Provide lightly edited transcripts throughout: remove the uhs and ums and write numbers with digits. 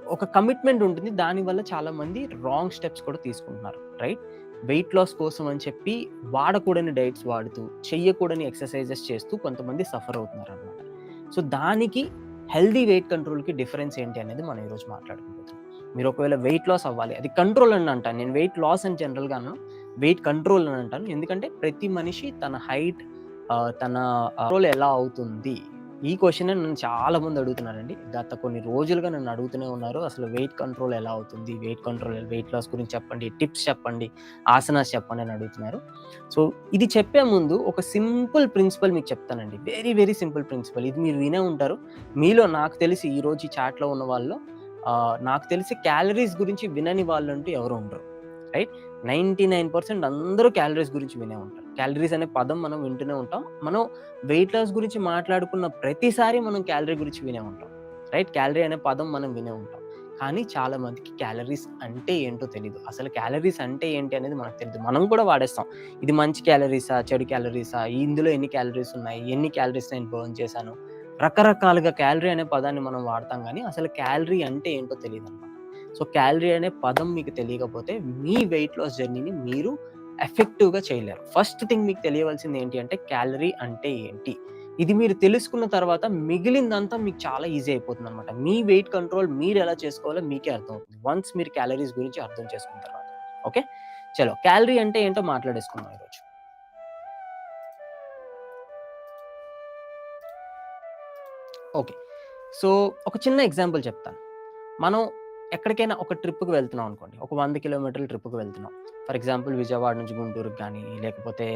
ఒక కమిట్మెంట్ ఉంటుంది. దానివల్ల చాలామంది రాంగ్ స్టెప్స్ కూడా తీసుకుంటున్నారు. రైట్? వెయిట్ లాస్ కోసం అని చెప్పి వాడకూడని డైట్స్ వాడుతూ, చెయ్యకూడని ఎక్సర్‌సైజెస్ చేస్తూ కొంతమంది సఫర్ అవుతున్నారనమాట. సో, దానికి హెల్తీ వెయిట్ కంట్రోల్‌కి డిఫరెన్స్ ఏంటి అనేది మనం ఈరోజు మాట్లాడుకుంటున్నాం. మీరు ఒకవేళ వెయిట్ లాస్ అవ్వాలి. అది కంట్రోల్ అని అంటాను. నేను వెయిట్ లాస్ అని జనరల్‌గా అనను. వెయిట్ కంట్రోల్ అని అంటాను. ఎందుకంటే ప్రతి మనిషి తన హైట్ తన కంట్రోల్ ఎలా అవుతుంది? ఈ క్వెషనే నన్ను చాలా మంది అడుగుతున్నారండి. గత కొన్ని రోజులుగా నన్ను అడుగుతూనే ఉన్నారు. అసలు వెయిట్ కంట్రోల్ ఎలా అవుతుంది? వెయిట్ కంట్రోల్, వెయిట్ లాస్ గురించి చెప్పండి. టిప్స్ చెప్పండి. ఆసనాస్ చెప్పండి అని అడుగుతున్నారు. సో, ఇది చెప్పే ముందు ఒక సింపుల్ ప్రిన్సిపల్ మీకు చెప్తానండి. Very, very simple principal. ఇది మీరు వినే ఉంటారు. మీలో నాకు తెలిసి ఈరోజు ఈ చాట్‌లో ఉన్న వాళ్ళలో నాకు తెలిసి క్యాలరీస్ గురించి వినని వాళ్ళంటూ ఎవరు ఉండరు. రైట్? 99% అందరూ క్యాలరీస్ గురించి వినే ఉంటారు. క్యాలరీస్ అనే పదం మనం వింటూనే ఉంటాం. మనం వెయిట్ లాస్ గురించి మాట్లాడుకున్న ప్రతిసారి మనం క్యాలరీ గురించి వినే ఉంటాం. రైట్? క్యాలరీ అనే పదం మనం వినే ఉంటాం. కానీ చాలా మందికి క్యాలరీస్ అంటే ఏంటో తెలీదు. అసలు క్యాలరీస్ అంటే ఏంటి అనేది మనకు తెలీదు. మనం కూడా వాడేస్తాం. ఇది మంచి క్యాలరీసా? చెడు క్యాలరీసా? ఇందులో ఎన్ని క్యాలరీస్ ఉన్నాయి? ఎన్ని క్యాలరీస్ నేను బర్న్ చేశాను? రకరకాలుగా క్యాలరీ అనే పదాన్ని మనం వాడతాం గానీ, అసలు క్యాలరీ అంటే ఏంటో తెలీదనమాట. సో, క్యాలరీ అనే పదం మీకు తెలియకపోతే మీ వెయిట్ లాస్ జర్నీని మీరు ఎఫెక్టివ్‌గా చేయలేరు. ఫస్ట్ థింగ్ మీకు తెలియవలసింది ఏంటి అంటే క్యాలరీ అంటే ఏంటి? ఇది మీరు తెలుసుకున్న తర్వాత మిగిలిందంతా మీకు చాలా ఈజీ అయిపోతుందనమాట. మీ వెయిట్ కంట్రోల్ మీరెలా చేసుకోవాలో మీకే అర్థమవుతుంది. వన్స్ మీరు క్యాలరీస్ గురించి అర్థం చేసుకున్న తర్వాత. ఓకే. చలో క్యాలరీ అంటే ఏంటో మాట్లాడేసుకుందాం ఈరోజు. ఓకే. సో, ఒక చిన్న ఎగ్జాంపుల్ చెప్తాను. మనం ఎక్కడికైనా ఒక ట్రిప్‌కి వెళ్తున్నాం అనుకోండి. ఒక 100 కిలోమీటర్ల ట్రిప్‌కి వెళ్తున్నాం. ఫర్ ఎగ్జాంపుల్ విజయవాడ నుంచి గుంటూరుకి గానీ, లేకపోతే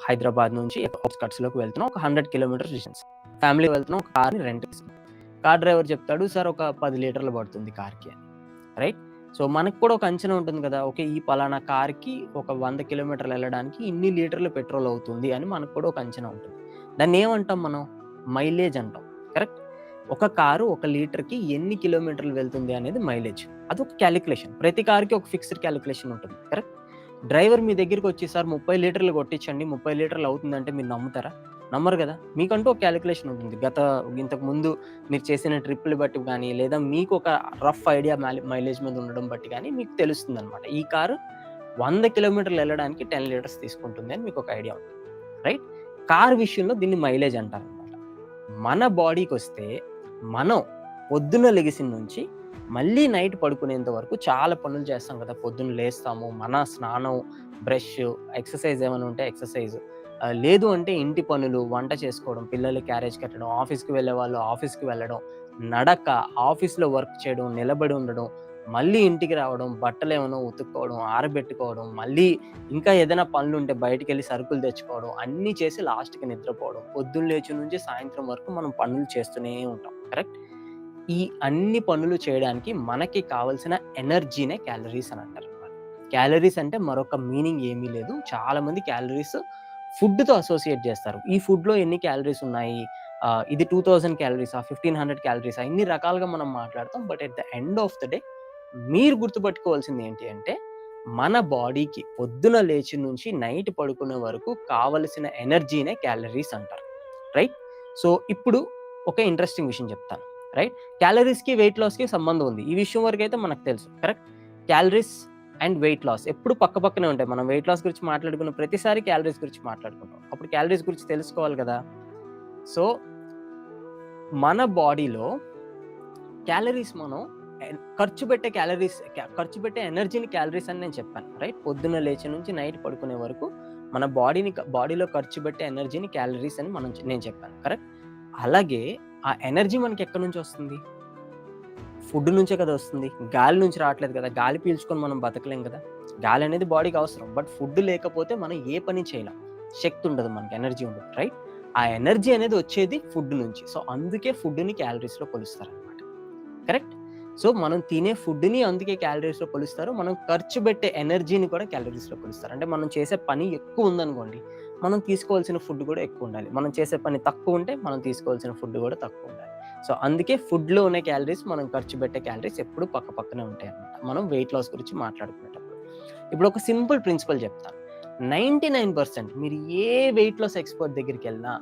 హైదరాబాద్ నుంచి ఔట్‌స్కట్స్‌లోకి వెళ్తున్నాం. ఒక 100 కిలోమీటర్స్ డిస్టెన్స్. ఫ్యామిలీ వెళ్తున్నాం. ఒక కార్‌ని రెంట్‌కి తీసుకున్నాం. కార్ డ్రైవర్ చెప్తాడు, "సార్ ఒక 10 లీటర్లు పడుతుంది కార్‌కి" అని. రైట్? సో, మనకు కూడా ఒక అంచనా ఉంటుంది కదా! ఓకే. ఈ పలానా కార్‌కి ఒక 100 కిలోమీటర్లు ఎళ్ళడానికి ఇన్ని లీటర్లు పెట్రోల్ అవుతుంది అని మనకు కూడా ఒక అంచనా ఉంటుంది. దాన్నేమంటాం మనం? మైలేజ్ అంటాం. కరెక్ట్? ఒక కారు ఒక లీటర్‌కి ఎన్ని కిలోమీటర్లు వెళ్తుంది అనేది మైలేజ్. అదొక కాలిక్యులేషన్. ప్రతి కార్‌కి ఒక ఫిక్స్డ్ కాలిక్యులేషన్ ఉంటుంది. కరెక్ట్? డ్రైవర్ మీ దగ్గరికొచ్చి సార్ 30 లీటర్లు కొట్టించండి. 30 లీటర్లు అవుతుందంటే మీరు నమ్ముతారా? నమ్మరు గదా! మీకంటూ ఒక కాలిక్యులేషన్ ఉంటుంది. ఇంతకు ముందు మీరు చేసిన ట్రిప్పులు బట్టి గానీ, లేదా మీకు ఒక రఫ్ ఐడియా మైలేజ్ మీద ఉండడం బట్టి గానీ మీకు తెలుస్తుందనమాట. ఈ కారు 100 కిలోమీటర్లు ఎళ్ళడానికి 10 లీటర్స్ తీసుకుంటుంది అని మీకు ఒక ఐడియా ఉంటుంది. రైట్? కార్ విషయంలో దీన్ని మైలేజ్ అంటారనమాట. మన బాడీకొస్తే మనం పొద్దున్న లెగిసిన నుంచి మళ్ళీ నైట్ పడుకునేంత వరకు చాలా పనులు చేస్తాం కదా! పొద్దున్న లేస్తాము. మన స్నానం, బ్రష్, ఎక్సర్‌సైజ్ ఏమైనా ఉంటే ఎక్సర్‌సైజ్. లేదు అంటే ఇంటి పనులు, వంట చేసుకోవడం, పిల్లలకి క్యారేజ్ కట్టడం, ఆఫీస్‌కి వెళ్ళేవాళ్ళు ఆఫీస్‌కి వెళ్ళడం, నడక, ఆఫీస్‌లో వర్క్ చేయడం, నిలబడి ఉండడం, మళ్ళీ ఇంటికి రావడం, బట్టలేమైనా ఉతుక్కోవడం, ఆరబెట్టుకోవడం, మళ్ళీ ఇంకా ఏదైనా పనులుంటే బయటికెళ్ళి సరుకులు తెచ్చుకోవడం, అన్నీ చేసి లాస్ట్‌కి నిద్రపోవడం. పొద్దున్న లేచి నుంచి సాయంత్రం వరకు మనం పనులు చేస్తూనే ఉంటాం. కరెక్ట్? ఈ అన్ని పనులు చేయడానికి మనకి కావాల్సిన ఎనర్జీనే క్యాలరీస్ అని అంటారనమాట. క్యాలరీస్ అంటే మరొక మీనింగ్ ఏమీ లేదు. చాలామంది క్యాలరీస్ ఫుడ్‌తో అసోసియేట్ చేస్తారు. ఈ ఫుడ్‌లో ఎన్ని క్యాలరీస్ ఉన్నాయి? ఇది 2000 క్యాలరీసా? 1500 క్యాలరీసా? ఇన్ని రకాలుగా మనం మాట్లాడతాం. But at the end of the day మీరు గుర్తుపెట్టుకోవాల్సింది ఏంటి అంటే, మన బాడీకి పొద్దున లేచి నుంచి నైట్ పడుకునే వరకు కావలసిన ఎనర్జీనే క్యాలరీస్ అంటారు. రైట్? సో, ఇప్పుడు ఒక ఇంట్రెస్టింగ్ విషయం చెప్తాను. రైట్? క్యాలరీస్‌కి, వెయిట్ లాస్‌కి సంబంధం ఉంది. ఈ విషయం వరకైతే మనకు తెలుసు. Correct? Calories and weight loss ఎప్పుడు పక్కపక్కనే ఉంటాయి. మనం వెయిట్ లాస్ గురించి మాట్లాడుకున్న ప్రతిసారి క్యాలరీస్ గురించి మాట్లాడుకుంటాం. అప్పుడు క్యాలరీస్ గురించి తెలుసుకోవాలి కదా! సో, మన బాడీలో క్యాలరీస్ మనం ఖర్చు పెట్టే ఎనర్జీని క్యాలరీస్ అని నేను చెప్పాను. రైట్? పొద్దున్న లేచి నుంచి నైట్ పడుకునే వరకు మన బాడీలో ఖర్చు పెట్టే ఎనర్జీని క్యాలరీస్ అని నేను చెప్పాను. కరెక్ట్? అలాగే ఆ ఎనర్జీ మనకి ఎక్కడి నుంచి వస్తుంది? ఫుడ్ నుంచే కదా వస్తుంది. గాలి నుంచి రావట్లేదు కదా! గాలి పీల్చుకొని మనం బతకలేం కదా! గాలి అనేది బాడీకి అవసరం. బట్ ఫుడ్ లేకపోతే మనం ఏ పని చేయలేం. శక్తి ఉండదు మనకి. ఎనర్జీ ఉండదు. రైట్? ఆ ఎనర్జీ అనేది వచ్చేది ఫుడ్ నుంచి. సో, అందుకే ఫుడ్‌ని క్యాలరీస్‌లో కొలుస్తారనమాట. కరెక్ట్? సో, మనం తినే ఫుడ్‌ని అందుకే క్యాలరీస్‌లో కొలుస్తారు. మనం ఖర్చు పెట్టే ఎనర్జీని కూడా క్యాలరీస్‌లో కొలుస్తారు. అంటే మనం చేసే పని ఎక్కువ ఉందనుకోండి, మనం తీసుకోవాల్సిన ఫుడ్ కూడా ఎక్కువ ఉండాలి. మనం చేసే పని తక్కువ ఉంటే, మనం తీసుకోవాల్సిన ఫుడ్ కూడా తక్కువ ఉండాలి. సో, అందుకే ఫుడ్‌లో ఉన్న క్యాలరీస్, మనం ఖర్చు పెట్టే క్యాలరీస్ ఎప్పుడు పక్కపక్కనే ఉంటాయన్నమాట. మనం వెయిట్ లాస్ గురించి మాట్లాడుకునేటప్పుడు. ఇప్పుడు ఒక సింపుల్ ప్రిన్సిపల్ చెప్తాను. 99% మీరు ఏ వెయిట్ లాస్ ఎక్స్‌పర్ట్ దగ్గరికెళ్ళినా,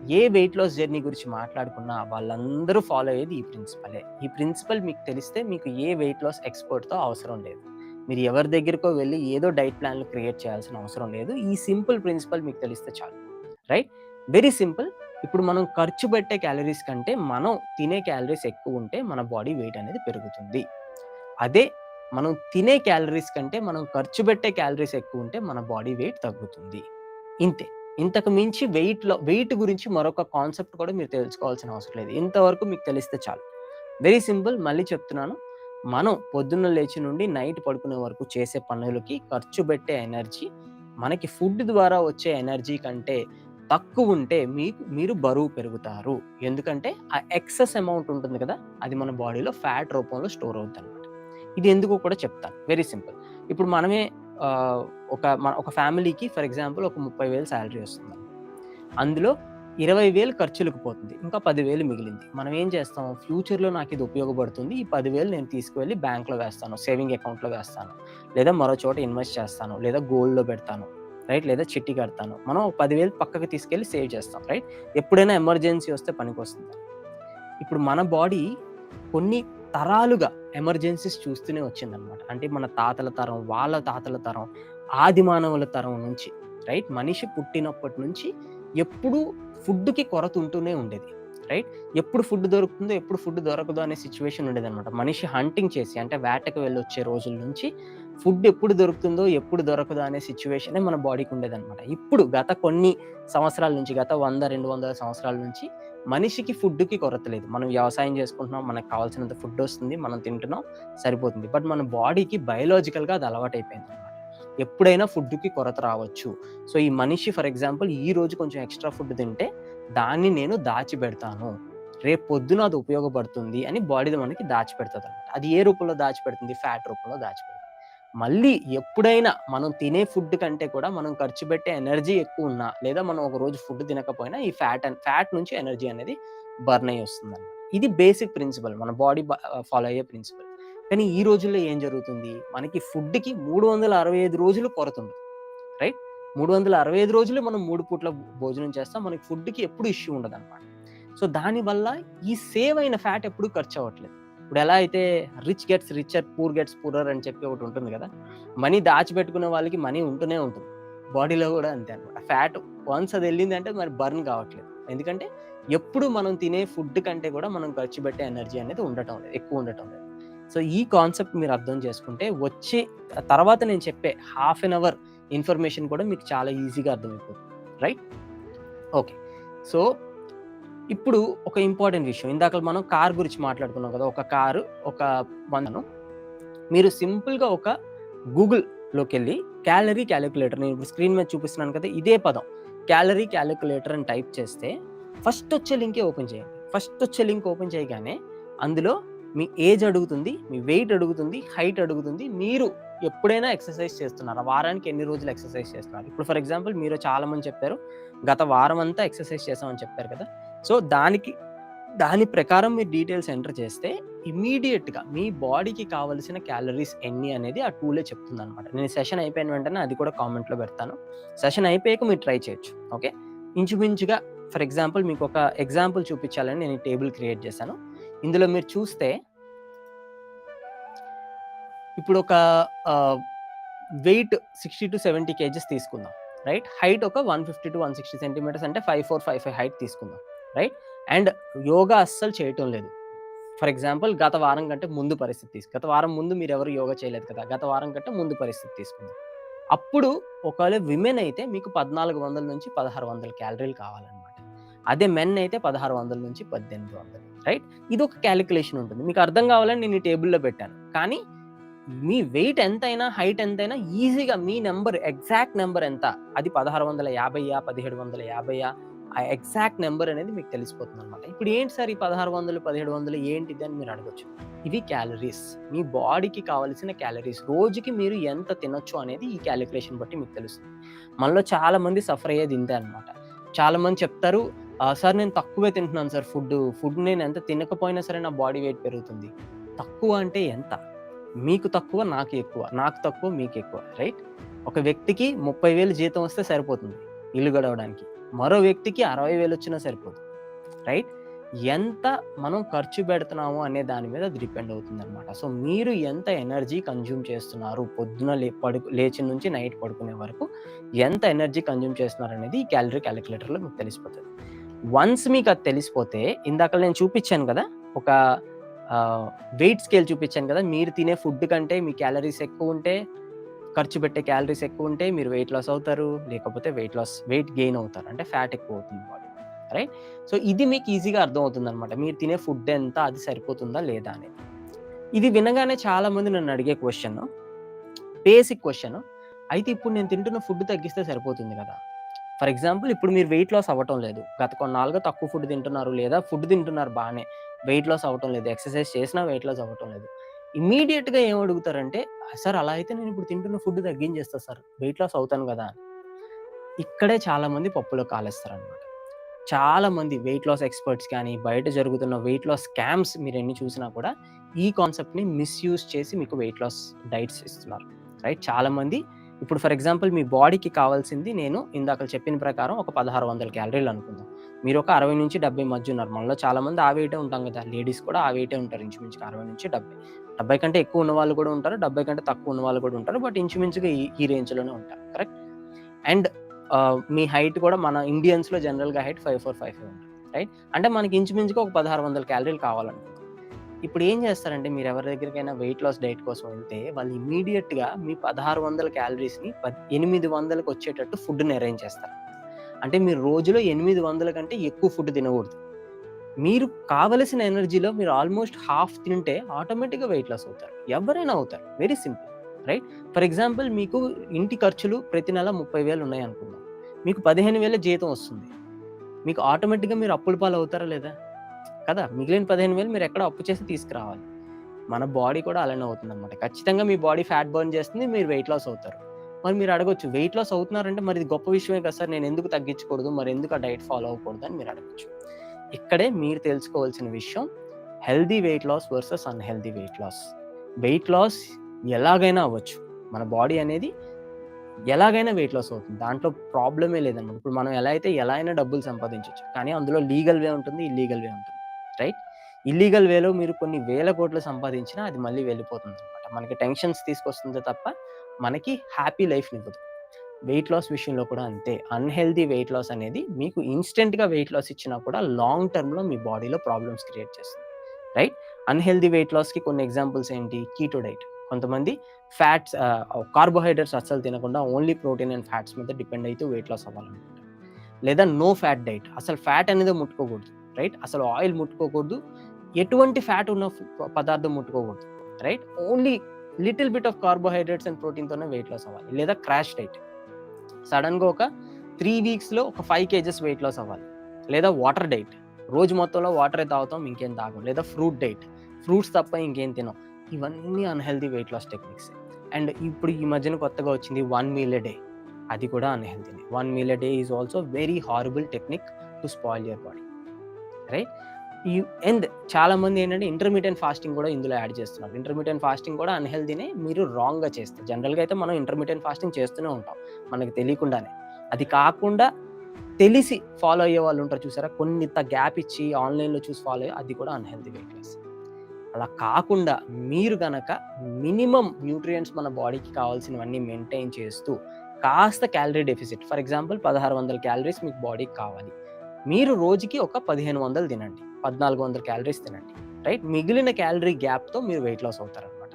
ఏ వెయిట్ లాస్ జర్నీ గురించి మాట్లాడుకున్నా వాళ్ళందరూ ఫాలో అయ్యేది ఈ ప్రిన్సిపలే. ఈ ప్రిన్సిపల్ మీకు తెలిస్తే మీకు ఏ వెయిట్ లాస్ ఎక్స్‌పర్ట్‌తో అవసరం లేదు. మీరు ఎవరి దగ్గరికో వెళ్లి ఏదో డైట్ ప్లాన్‌లు క్రియేట్ చేయాల్సిన అవసరం లేదు. ఈ సింపుల్ ప్రిన్సిపల్ మీకు తెలిస్తే చాలు. రైట్? Very simple. ఇప్పుడు మనం ఖర్చు పెట్టే క్యాలరీస్ కంటే మనం తినే క్యాలరీస్ ఎక్కువ ఉంటే మన బాడీ వెయిట్ అనేది పెరుగుతుంది. అదే మనం తినే క్యాలరీస్ కంటే మనం ఖర్చు పెట్టే క్యాలరీస్ ఎక్కువ ఉంటే మన బాడీ వెయిట్ తగ్గుతుంది. ఇంతే. ఇంతకు మించి వెయిట్ గురించి మరొక కాన్సెప్ట్ కూడా మీరు తెలుసుకోవాల్సిన అవసరం లేదు. ఇంతవరకు మీకు తెలిస్తే చాలు. Very simple. మళ్ళీ చెప్తున్నాను. మనం పొద్దున్న లేచి నుండి నైట్ పడుకునే వరకు చేసే పనులకి ఖర్చు పెట్టే ఎనర్జీ మనకి ఫుడ్ ద్వారా వచ్చే ఎనర్జీ కంటే తక్కువుంటే మీరు బరువు పెరుగుతారు. ఎందుకంటే ఆ ఎక్సెస్ అమౌంట్ ఉంటుంది కదా! అది మన బాడీలో ఫ్యాట్ రూపంలో స్టోర్ అవుద్దనమాట. ఇది ఎందుకో కూడా చెప్తాను. Very simple. ఇప్పుడు మనమే ఒక ఫ్యామిలీకి ఫర్ ఎగ్జాంపుల్ ఒక 30,000 సాలరీ వస్తుందండి. అందులో 20,000 ఖర్చులకు పోతుంది. ఇంకా 10,000 మిగిలింది. మనం ఏం చేస్తాం? ఫ్యూచర్‌లో నాకిది ఉపయోగపడుతుంది. ఈ 10,000 నేను తీసుకువెళ్ళి బ్యాంక్‌లో వేస్తాను. సేవింగ్ అకౌంట్‌లో వేస్తాను. లేదా మరో చోట ఇన్వెస్ట్ చేస్తాను. లేదా గోల్డ్‌లో పెడతాను. రైట్? లేదా చిట్టి కడతాను. మనం 10,000 పక్కకి తీసుకెళ్ళి సేవ్ చేస్తాం. రైట్? ఎప్పుడైనా ఎమర్జెన్సీ వస్తే పనికొస్తుంది. ఇప్పుడు మన బాడీ కొన్ని తరాలుగా ఎమర్జెన్సీస్ చూస్తూనే వచ్చిందనమాట. అంటే మన తాతల తరం, వాళ్ళ తాతల తరం, ఆది మానవుల తరం నుంచి రైట్? మనిషి పుట్టినప్పటి నుంచి ఎప్పుడూ ఫుడ్‌కి కొరత ఉంటూనే ఉండేది. రైట్? ఎప్పుడు ఫుడ్ దొరుకుతుందో, ఎప్పుడు ఫుడ్ దొరకదో అనే సిట్యుయేషన్ ఉండేదనమాట. మనిషి హంటింగ్ చేసి అంటే వేటకు వెళ్ళొచ్చే రోజుల నుంచి ఫుడ్ ఎప్పుడు దొరుకుతుందో, ఎప్పుడు దొరకదో అనే సిట్యుయేషనే మన బాడీకి ఉండేదనమాట. ఇప్పుడు గత కొన్ని సంవత్సరాల నుంచి, గత 100, 200 సంవత్సరాల నుంచి మనిషికి ఫుడ్‌కి కొరత లేదు. మనం వ్యవసాయం చేసుకుంటున్నాం. మనకు కావాల్సినంత ఫుడ్ వస్తుంది. మనం తింటున్నాం. సరిపోతుంది. బట్ మన బాడీకి బయోలాజికల్‌గా అది అలవాటైపోయిందనమాట. ఎప్పుడైనా ఫుడ్‌కి కొరత రావచ్చు. సో, ఈ మనిషి ఫర్ ఎగ్జాంపుల్ ఈరోజు కొంచెం ఎక్స్‌ట్రా ఫుడ్ తింటే దాన్ని నేను దాచిపెడతాను. రేపు పొద్దున అది ఉపయోగపడుతుంది అని బాడీ మనకి దాచిపెడతదనమాట. అది ఏ రూపంలో దాచిపెడుతుంది? ఫ్యాట్ రూపంలో దాచిపెడుతుంది. మళ్ళీ ఎప్పుడైనా మనం తినే ఫుడ్ కంటే కూడా మనం ఖర్చు పెట్టే ఎనర్జీ ఎక్కువున్నా, లేదా మనం ఒక రోజు ఫుడ్ తినకపోయినా ఈ ఫ్యాట్ నుంచి ఎనర్జీ అనేది బర్న్ అయ్యి వస్తుందన్నమాట. ఇది బేసిక్ ప్రిన్సిపల్. మన బాడీ ఫాలో అయ్యే ప్రిన్సిపల్. కానీ ఈ రోజుల్లో ఏం జరుగుతుంది? మనకి ఫుడ్‌కి 365 రోజులు కొరతుండదు. రైట్? 365 రోజులు మనం 3 పూట్ల భోజనం చేస్తాం. మనకి ఫుడ్‌కి ఎప్పుడు ఇష్యూ ఉండదన్నమాట. సో, దానివల్ల ఈ సేవ్ అయిన ఫ్యాట్ ఎప్పుడు ఖర్చు అవ్వట్లేదు. ఇప్పుడు ఎలా అయితే rich gets richer, poor gets poorer అని చెప్పి ఒకటి ఉంటుంది కదా! మనీ దాచిపెట్టుకునే వాళ్ళకి మనీ ఉంటూనే ఉంటుంది. బాడీలో కూడా అంతే అన్నమాట. ఫ్యాట్ వన్స్ అది వెళ్ళిందంటే మరి బర్న్ కావట్లేదు. ఎందుకంటే ఎప్పుడు మనం తినే ఫుడ్ కంటే కూడా మనం ఖర్చు పెట్టే ఎనర్జీ అనేది ఉండటం లేదు. ఎక్కువ ఉండటం లేదు. సో, ఈ కాన్సెప్ట్ మీరు అర్థం చేసుకుంటే వచ్చే తర్వాత నేను చెప్పే హాఫ్ ఎన్ అవర్ ఇన్ఫర్మేషన్ కూడా మీకు చాలా ఈజీగా అర్థమైపోతుంది. రైట్? ఓకే. సో, ఇప్పుడు ఒక ఇంపార్టెంట్ విషయం. ఇందాక మనం కార్ గురించి మాట్లాడుకున్నాం కదా! ఒక కారు, ఒక వందను మీరు సింపుల్‌గా ఒక గూగుల్‌లోకెళ్ళి క్యాలరీ కాలిక్యులేటర్ నేను ఇప్పుడు స్క్రీన్ మీద చూపిస్తున్నాను కదా! ఇదే పదం క్యాలరీ కాలిక్యులేటర్ అని టైప్ చేస్తే ఫస్ట్ వచ్చే లింకే ఓపెన్ చేయండి. ఫస్ట్ వచ్చే లింక్ ఓపెన్ చేయగానే అందులో మీ ఏజ్ అడుగుతుంది, మీ వెయిట్ అడుగుతుంది, హైట్ అడుగుతుంది. మీరు ఎప్పుడైనా ఎక్సర్సైజ్ చేస్తున్నారా? వారానికి ఎన్ని రోజులు ఎక్సర్సైజ్ చేస్తున్నారు? ఇప్పుడు ఫర్ ఎగ్జాంపుల్ మీరు చాలా మంది చెప్పారు. గత వారం అంతా ఎక్సర్సైజ్ చేశామని చెప్పారు కదా! సో, దాని ప్రకారం మీరు డీటెయిల్స్ ఎంటర్ చేస్తే ఇమ్మీడియేట్‌గా మీ బాడీకి కావాల్సిన క్యాలరీస్ ఎన్ని అనేది ఆ టూలే చెప్తుందనమాట. నేను సెషన్ అయిపోయిన వెంటనే అది కూడా కామెంట్‌లో పెడతాను. సెషన్ అయిపోయాక మీరు ట్రై చేయొచ్చు. ఓకే. ఇంచుమించుగా ఫర్ ఎగ్జాంపుల్ మీకు ఒక ఎగ్జాంపుల్ చూపించాలని నేను ఈ టేబుల్ క్రియేట్ చేశాను. ఇందులో మీరు చూస్తే ఇప్పుడు ఒక వెయిట్ 60-70 కేజీస్ తీసుకుందాం. రైట్? హైట్ ఒక 150-160 సెంటీమీటర్స్ అంటే 5'4", 5'5" హైట్ తీసుకుందాం. రైట్? అండ్ యోగా అస్సలు చేయటం లేదు. ఫర్ ఎగ్జాంపుల్ గత వారం కంటే ముందు పరిస్థితి గత వారం ముందు మీరెవరు యోగా చేయలేదు కదా! గత వారం కంటే ముందు పరిస్థితి తీసుకుందాం. అప్పుడు ఒకవేళ విమెన్ అయితే మీకు 1400-1600 క్యాలరీలు కావాలన్నమాట. అదే మెన్ అయితే 1600-1800. రైట్? ఇదొక క్యాలిక్యులేషన్ ఉంటుంది. మీకు అర్థం కావాలని నేను ఈ టేబుల్‌లో పెట్టాను. కానీ మీ వెయిట్ ఎంతైనా, హైట్ ఎంతైనా ఈజీగా మీ నంబర్ ఎగ్జాక్ట్ నంబర్ ఎంత? అది 1650 1750 ఆ ఎగ్జాక్ట్ నంబర్ అనేది మీకు తెలిసిపోతుందన్నమాట. ఇప్పుడు ఏంటి సార్ ఈ 1600, 1700 ఏంటిది అని మీరు అడగొచ్చు. ఇవి క్యాలరీస్. మీ బాడీకి కావాల్సిన క్యాలరీస్. రోజుకి మీరు ఎంత తినొచ్చు అనేది ఈ క్యాలిక్యులేషన్ బట్టి మీకు తెలుస్తుంది. మనలో చాలా మంది సఫర్ అయ్యేది ఇంతే అన్నమాట. చాలా మంది చెప్తారు, సార్ నేను తక్కువే తింటున్నాను సార్ ఫుడ్ నేను ఎంత తినకపోయినా సరే నా బాడీ వెయిట్ పెరుగుతుంది. తక్కువ అంటే ఎంత? మీకు తక్కువ, నాకు ఎక్కువ. నాకు తక్కువ, మీకు ఎక్కువ. రైట్? ఒక వ్యక్తికి 30,000 జీతం వస్తే సరిపోతుంది ఇల్లు గడవడానికి. మరో వ్యక్తికి 60,000 వచ్చినా సరిపోదు, రైట్? ఎంత మనం ఖర్చు పెడుతున్నాము అనే దాని మీద అది డిపెండ్ అవుతుందనమాట. సో, మీరు ఎంత ఎనర్జీ కన్జ్యూమ్ చేస్తున్నారు, పొద్దున లేచిన నుంచి నైట్ పడుకునే వరకు ఎంత ఎనర్జీ కన్జ్యూమ్ చేస్తున్నారనేది ఈ క్యాలరీ క్యాలిక్యులేటర్‌లో మీకు తెలిసిపోతది. వన్స్ మీకు అది తెలిసిపోతే, ఇందాక నేను చూపిచ్చాను కదా! ఒక వెయిట్ స్కేల్ చూపిచ్చాను కదా! మీరు తినే ఫుడ్ కంటే మీ క్యాలరీస్ ఎక్కువుంటే, ఖర్చు పెట్టే క్యాలరీస్ ఎక్కువుంటే మీరు వెయిట్ లాస్ అవుతారు. లేకపోతే వెయిట్ గెయిన్ అవుతారు. అంటే ఫ్యాట్ ఎక్కువవుతుంది బాడీలో, రైట్? సో, ఇది మీకు ఈజీగా అర్థమవుతుందనమాట. మీరు తినే ఫుడ్ ఎంత, అది సరిపోతుందా లేదా అనేది. ఇది వినగానే చాలామంది నన్ను అడిగే క్వెషన్, బేసిక్ క్వెషన్, అయితే ఇప్పుడు నేను తింటున్న ఫుడ్ తగ్గిస్తే సరిపోతుంది కదా! ఫర్ ఎగ్జాంపుల్ ఇప్పుడు మీరు వెయిట్ లాస్ అవ్వటం లేదు. గత కొన్నాళ్ళుగా తక్కువ ఫుడ్ తింటున్నారు, లేదా ఫుడ్ తింటున్నారు బానే. వెయిట్ లాస్ అవ్వటం లేదు. ఎక్సర్‌సైజ్ చేసినా వెయిట్ లాస్ అవ్వటం లేదు. ఇమ్మీడియేట్‌గా ఏం అడుగుతారంటే, సార్ అలా అయితే నేను ఇప్పుడు తింటున్న ఫుడ్ తగ్గించేస్తా సార్. వెయిట్ లాస్ అవుతాను గదా! ఇక్కడే చాలామంది పప్పులో కాలేస్తారనమాట. చాలామంది వెయిట్ లాస్ ఎక్స్‌పర్ట్స్ కానీ, బయట జరుగుతున్న వెయిట్ లాస్ స్కామ్స్ మీరెన్ని చూసినా కూడా ఈ కాన్సెప్ట్‌ని మిస్‌యూజ్ చేసి మీకు వెయిట్ లాస్ డైట్స్ ఇస్తున్నారు, రైట్? చాలామంది ఇప్పుడు ఫర్ ఎగ్జాంపుల్ మీ బాడీకి కావాల్సింది నేను ఇందాక చెప్పిన ప్రకారం ఒక 1600 క్యాలరీలు అనుకుందాం. మీరు ఒక 60-70 మధ్య ఉన్నారు. మనలో చాలామంది ఆ వెయిటే ఉంటాం కదా! లేడీస్ కూడా ఆ వెయిటే ఉంటారు ఇంచుమించుగా 60-70. 70 కంటే ఎక్కువ ఉన్నవాళ్ళు కూడా ఉంటారు. 70 కంటే తక్కువ ఉన్నవాళ్ళు కూడా ఉంటారు. బట్ ఇంచుమించుగా ఈ రేంజ్‌లోనే ఉంటారు, కరెక్ట్? అండ్ మీ హైట్ కూడా మన ఇండియన్స్‌లో జనరల్‌గా హైట్ 5'4", 5'5" ఉంటుంది, రైట్? అంటే మనకి ఇంచుమించుగా ఒక 1600 క్యాలరీలు కావాలనుకుందాం. ఇప్పుడు ఏం చేస్తారంటే మీరు ఎవరి దగ్గరికైనా వెయిట్ లాస్ డైట్ కోసం వెళ్తే వాళ్ళు ఇమ్మీడియేట్‌గా మీ 1600 క్యాలరీస్‌ని 800కి వచ్చేటట్టు ఫుడ్‌ని అరేంజ్ చేస్తారు. అంటే మీరు రోజులో 800 కంటే ఎక్కువ ఫుడ్ తినకూడదు. మీరు కావలసిన ఎనర్జీలో మీరు ఆల్మోస్ట్ హాఫ్ తింటే ఆటోమేటిక్‌గా వెయిట్ లాస్ అవుతారు. ఎవరైనా అవుతారు. Very simple, right? For example మీకు ఇంటి ఖర్చులు ప్రతి నెల 30,000 ఉన్నాయనుకుందాం. మీకు 15,000 జీతం వస్తుంది. మీకు ఆటోమేటిక్‌గా మీరు అప్పుల పాలవుతారా లేదా? కదా! మిగిలిన 15,000 మీరు ఎక్కడో అప్పు చేసి తీసుకురావాలి. మన బాడీ కూడా అలానే అవుతుందనమాట. ఖచ్చితంగా మీ బాడీ ఫ్యాట్ బర్న్ చేస్తుంది. మీరు వెయిట్ లాస్ అవుతారు. మరి మీరు అడగొచ్చు, వెయిట్ లాస్ అవుతున్నారంటే మరి ఇది గొప్ప విషయమే కదా సార్! నేనెందుకు తగ్గించకూడదు? మరెందుకు ఆ డైట్ ఫాలో అవ్వకూడదు అని మీరు అడగొచ్చు. ఇక్కడే మీరు తెలుసుకోవాల్సిన విషయం healthy weight loss versus unhealthy weight loss. Weight loss ఎలాగైనా అవ్వచ్చు. మన బాడీ అనేది ఎలాగైనా వెయిట్ లాస్ అవుతుంది. దాంట్లో ప్రాబ్లమే లేదనమాట. ఇప్పుడు మనం ఎలా అయినా డబ్బులు సంపాదించొచ్చు. కానీ అందులో లీగల్ వే ఉంటుంది, ఇల్లీగల్ వే ఉంటుంది, రైట్? ఇల్లీగల్ వేలో మీరు కొన్ని వేల కోట్లు సంపాదించినా అది మళ్ళీ వెళ్ళిపోతుందనమాట. మనకి టెన్షన్స్ తీసుకొస్తుందే తప్ప మనకి హ్యాపీ లైఫ్‌నివ్వదు. వెయిట్ లాస్ విషయంలో కూడా అంతే. అన్‌హెల్తీ వెయిట్ లాస్ అనేది మీకు ఇన్‌స్టంట్‌గా వెయిట్ లాస్ ఇచ్చినా కూడా లాంగ్ టర్మ్‌లో మీ బాడీలో ప్రాబ్లమ్స్ క్రియేట్ చేస్తుంది, రైట్? అన్‌హెల్తీ వెయిట్ లాస్‌కి కొన్ని ఎగ్జాంపుల్స్ ఏంటి? Keto diet. కొంతమంది కార్బోహైడ్రేట్స్ అస్సలు తినకుండా ఓన్లీ ప్రోటీన్ అండ్ ఫ్యాట్స్ మీద డిపెండ్ అయితూ వెయిట్ లాస్ అవ్వాలనుకుంటారు. లేదా నో ఫ్యాట్ డైట్. అసలు ఫ్యాట్ అనేది ముట్టుకోకూడదు, రైట్? అసలు ఆయిల్ ముట్టుకోకూడదు. ఎటువంటి ఫ్యాట్ ఉన్న పదార్థం ముట్టుకోకూడదు, right? Only little bit of carbohydrates and ప్రోటీన్‌తోనే వెయిట్ లాస్ అవ్వాలి. లేదా క్రాష్ డైట్. సడెన్‌గా ఒక 3 వీక్స్‌లో ఒక 5 కేజెస్ వెయిట్ లాస్ అవ్వాలి. లేదా వాటర్ డైట్. రోజు మొత్తంలో వాటరే తాగుతాం, ఇంకేం తాగం. లేదా ఫ్రూట్ డైట్. ఫ్రూట్స్ తప్ప ఇంకేం తినం. ఇవన్నీ unhealthy weight loss techniques. And ఇప్పుడు ఈ మధ్యన కొత్తగా వచ్చింది 1 మీల్ ఎ డే. అది కూడా అన్‌హెల్తీనే. 1 meal a day is also very horrible technique to spoil your body, right? And చాలామంది ఏంటంటే ఇంటర్మిటెంట్ ఫాస్టింగ్ కూడా ఇందులో యాడ్ చేస్తున్నారు. ఇంటర్మిటెంట్ ఫాస్టింగ్ కూడా అన్‌హెల్తీనే మీరు రాంగ్‌గా చేస్తే. జనరల్‌గా అయితే మనం ఇంటర్మిటెంట్ ఫాస్టింగ్ చేస్తూనే ఉంటాం మనకు తెలియకుండానే. అది కాకుండా తెలిసి ఫాలో అయ్యే వాళ్ళు ఉంటారు చూసారా? కొన్నింత గ్యాప్ ఇచ్చి ఆన్‌లైన్‌లో చూసి ఫాలో అయ్యి అది కూడా అన్‌హెల్తీ వెయిట్ లాస్. అలా కాకుండా మీరు గనక మినిమమ్ న్యూట్రియంట్స్ మన బాడీకి కావాల్సినవన్నీ మెయింటైన్ చేస్తూ కాస్త calorie deficit, for example 1600 calories మీకు బాడీకి కావాలి. మీరు రోజుకి ఒక 1500 తినండి. 1400 క్యాలరీస్ తినండి, రైట్? మిగిలిన క్యాలరీ గ్యాప్‌తో మీరు వెయిట్ లాస్ అవుతారనమాట.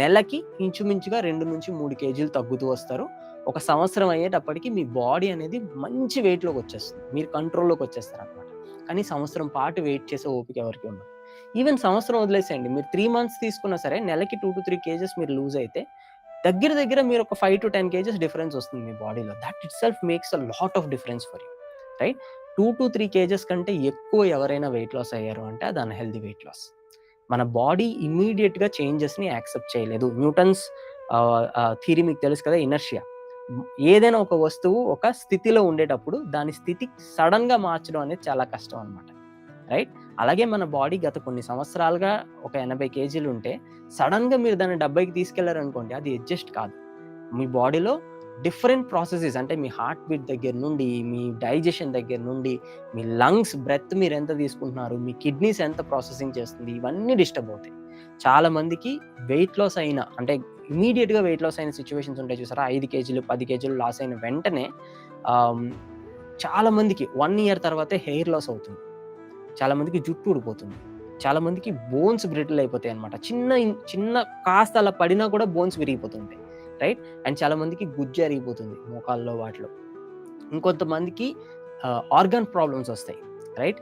నెలకి ఇంచుమించుగా 2-3 కేజీలు తగ్గుతూ వస్తారు. ఒక సంవత్సరం అయ్యేటప్పటికి మీ బాడీ అనేది మంచి వెయిట్‌లోకి వచ్చేస్తుంది. మీరు కంట్రోల్‌లోకి వచ్చేస్తారనమాట. కానీ సంవత్సరం పాటు వెయిట్ చేసే ఓపిక ఎవరికీ ఉండదు. ఈవెన్ సంవత్సరం వదిలేసేయండి. మీరు 3 మంత్స్ తీసుకున్నా సరే నెలకి 2-3 కేజెస్ మీరు లూజ్ అయితే దగ్గర మీరు ఒక 5-10 కేజెస్ డిఫరెన్స్ వస్తుంది మీ బాడీలో. That itself makes a lot of difference for you, right? 2-3 kgs కంటే ఎక్కువ ఎవరైనా వెయిట్ లాస్ అయ్యారు అంటే అది అన్‌హెల్తీ వెయిట్ లాస్. మన బాడీ ఇమ్మీడియేట్‌గా చేంజెస్‌ని యాక్సెప్ట్ చేయలేదు. న్యూటన్స్ థియరీ మీకు తెలుసు కదా, ఇనర్షియా. ఏదైనా ఒక వస్తువు ఒక స్థితిలో ఉండేటప్పుడు దాని స్థితి సడెన్‌గా మార్చడం అనేది చాలా కష్టం అన్నమాట, రైట్? అలాగే మన బాడీ గత కొన్ని సంవత్సరాలుగా ఒక 80 కేజీలు ఉంటే సడెన్‌గా మీరు దాన్ని 70కి తీసుకెళ్లారనుకోండి, అది అడ్జస్ట్ కాదు. మీ బాడీలో డిఫరెంట్ ప్రాసెసెస్ అంటే మీ హార్ట్ బీట్ దగ్గర నుండి, మీ డైజెషన్ దగ్గర నుండి, మీ లంగ్స్ బ్రెత్ మీరెంత తీసుకుంటున్నారు, మీ కిడ్నీస్ ఎంత ప్రాసెసింగ్ చేస్తుంది, ఇవన్నీ డిస్టర్బ్ అవుతాయి. చాలా మందికి వెయిట్ లాస్ అయిన అంటే ఇమ్మీడియేట్‌గా వెయిట్ లాస్ అయిన సిట్యుయేషన్స్ ఉంటాయి చూసారా? 5 కేజీలు, 10 కేజీలు లాస్ అయిన వెంటనే ఆహ్, చాలా మందికి 1 ఇయర్ తర్వాతే హెయిర్ లాస్ అవుతుంది. చాలా మందికి జుట్టు ఊడిపోతుంది. చాలా మందికి బోన్స్ బ్రిటిల్ అయిపోతాయన్నమాట. చిన్న కాస్త అలా పడినా కూడా బోన్స్ విరిగిపోతుంటాయి. రైట్? అండ్ చాలా మందికి గుజ్జు అరిగిపోతుంది మోకాల్లో వాటిలో. ఇంకొంతమందికి ఆర్గాన్ ప్రాబ్లమ్స్ వస్తాయి. రైట్?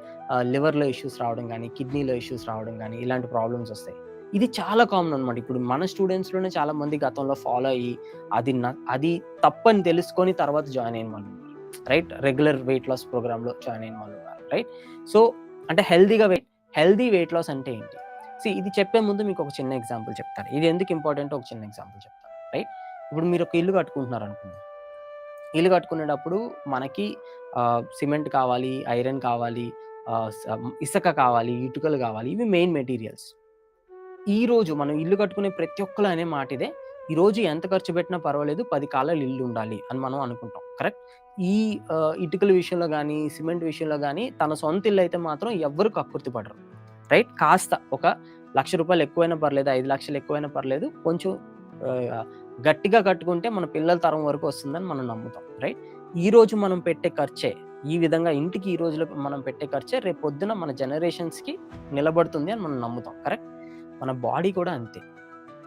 లివర్‌లో ఇష్యూస్ రావడం గానీ, కిడ్నీలో ఇష్యూస్ రావడం గానీ, ఇలాంటి ప్రాబ్లమ్స్ వస్తాయి. ఇది చాలా కామన్ అనమాట. ఇప్పుడు మన స్టూడెంట్స్‌లోనే చాలా మంది గతంలో ఫాలో అయ్యి, అది తప్పని తెలుసుకొని తర్వాత జాయిన్ అయిన వాళ్ళున్నారు. రైట్? రెగ్యులర్ వెయిట్ లాస్ ప్రోగ్రామ్‌లో జాయిన్ అయిన వాళ్ళున్నారు. రైట్? సో, అంటే హెల్తీ వెయిట్ లాస్ అంటే ఏంటి? ఇది చెప్పే ముందు మీకు ఒక చిన్న ఎగ్జాంపుల్ చెప్తాను. ఇది ఎందుకు ఇంపార్టెంటో ఒక చిన్న ఎగ్జాంపుల్ చెప్తాను. రైట్? ఇప్పుడు మీరు ఒక ఇల్లు కట్టుకుంటున్నారనుకుందాం. ఇల్లు కట్టుకునేటప్పుడు మనకి సిమెంట్ కావాలి, ఐరన్ కావాలి, ఇసక కావాలి, ఇటుకలు కావాలి. ఇవి మెయిన్ మెటీరియల్స్. ఈరోజు మనం ఇల్లు కట్టుకునే ప్రతి ఒక్కళ్ళు అనే మాట ఇదే. ఈరోజు ఎంత ఖర్చు పెట్టినా పర్వాలేదు 10 కాలాలు ఇల్లు ఉండాలి అని మనం అనుకుంటాం. కరెక్ట్? ఈ ఇటుకల విషయంలో గానీ, సిమెంట్ విషయంలో గానీ తన సొంత ఇల్లు అయితే మాత్రం ఎవ్వరు కక్కుర్తి పడరు. రైట్? కాస్త ఒక రూ. 1,00,000 ఎక్కువైనా పర్లేదు, 5,00,000 ఎక్కువైనా పర్లేదు. కొంచెం ఆహ్, గట్టిగా కట్టుకుంటే మన పిల్లల తరం వరకు వస్తుందని మనం నమ్ముతాం. రైట్? ఈరోజు మనం పెట్టే ఖర్చే ఈ విధంగా ఇంటికి ఈ రోజులో మనం పెట్టే ఖర్చే రేపొద్దున మన జనరేషన్స్‌కి నిలబడుతుంది అని మనం నమ్ముతాం. కరెక్ట్? మన బాడీ కూడా అంతే.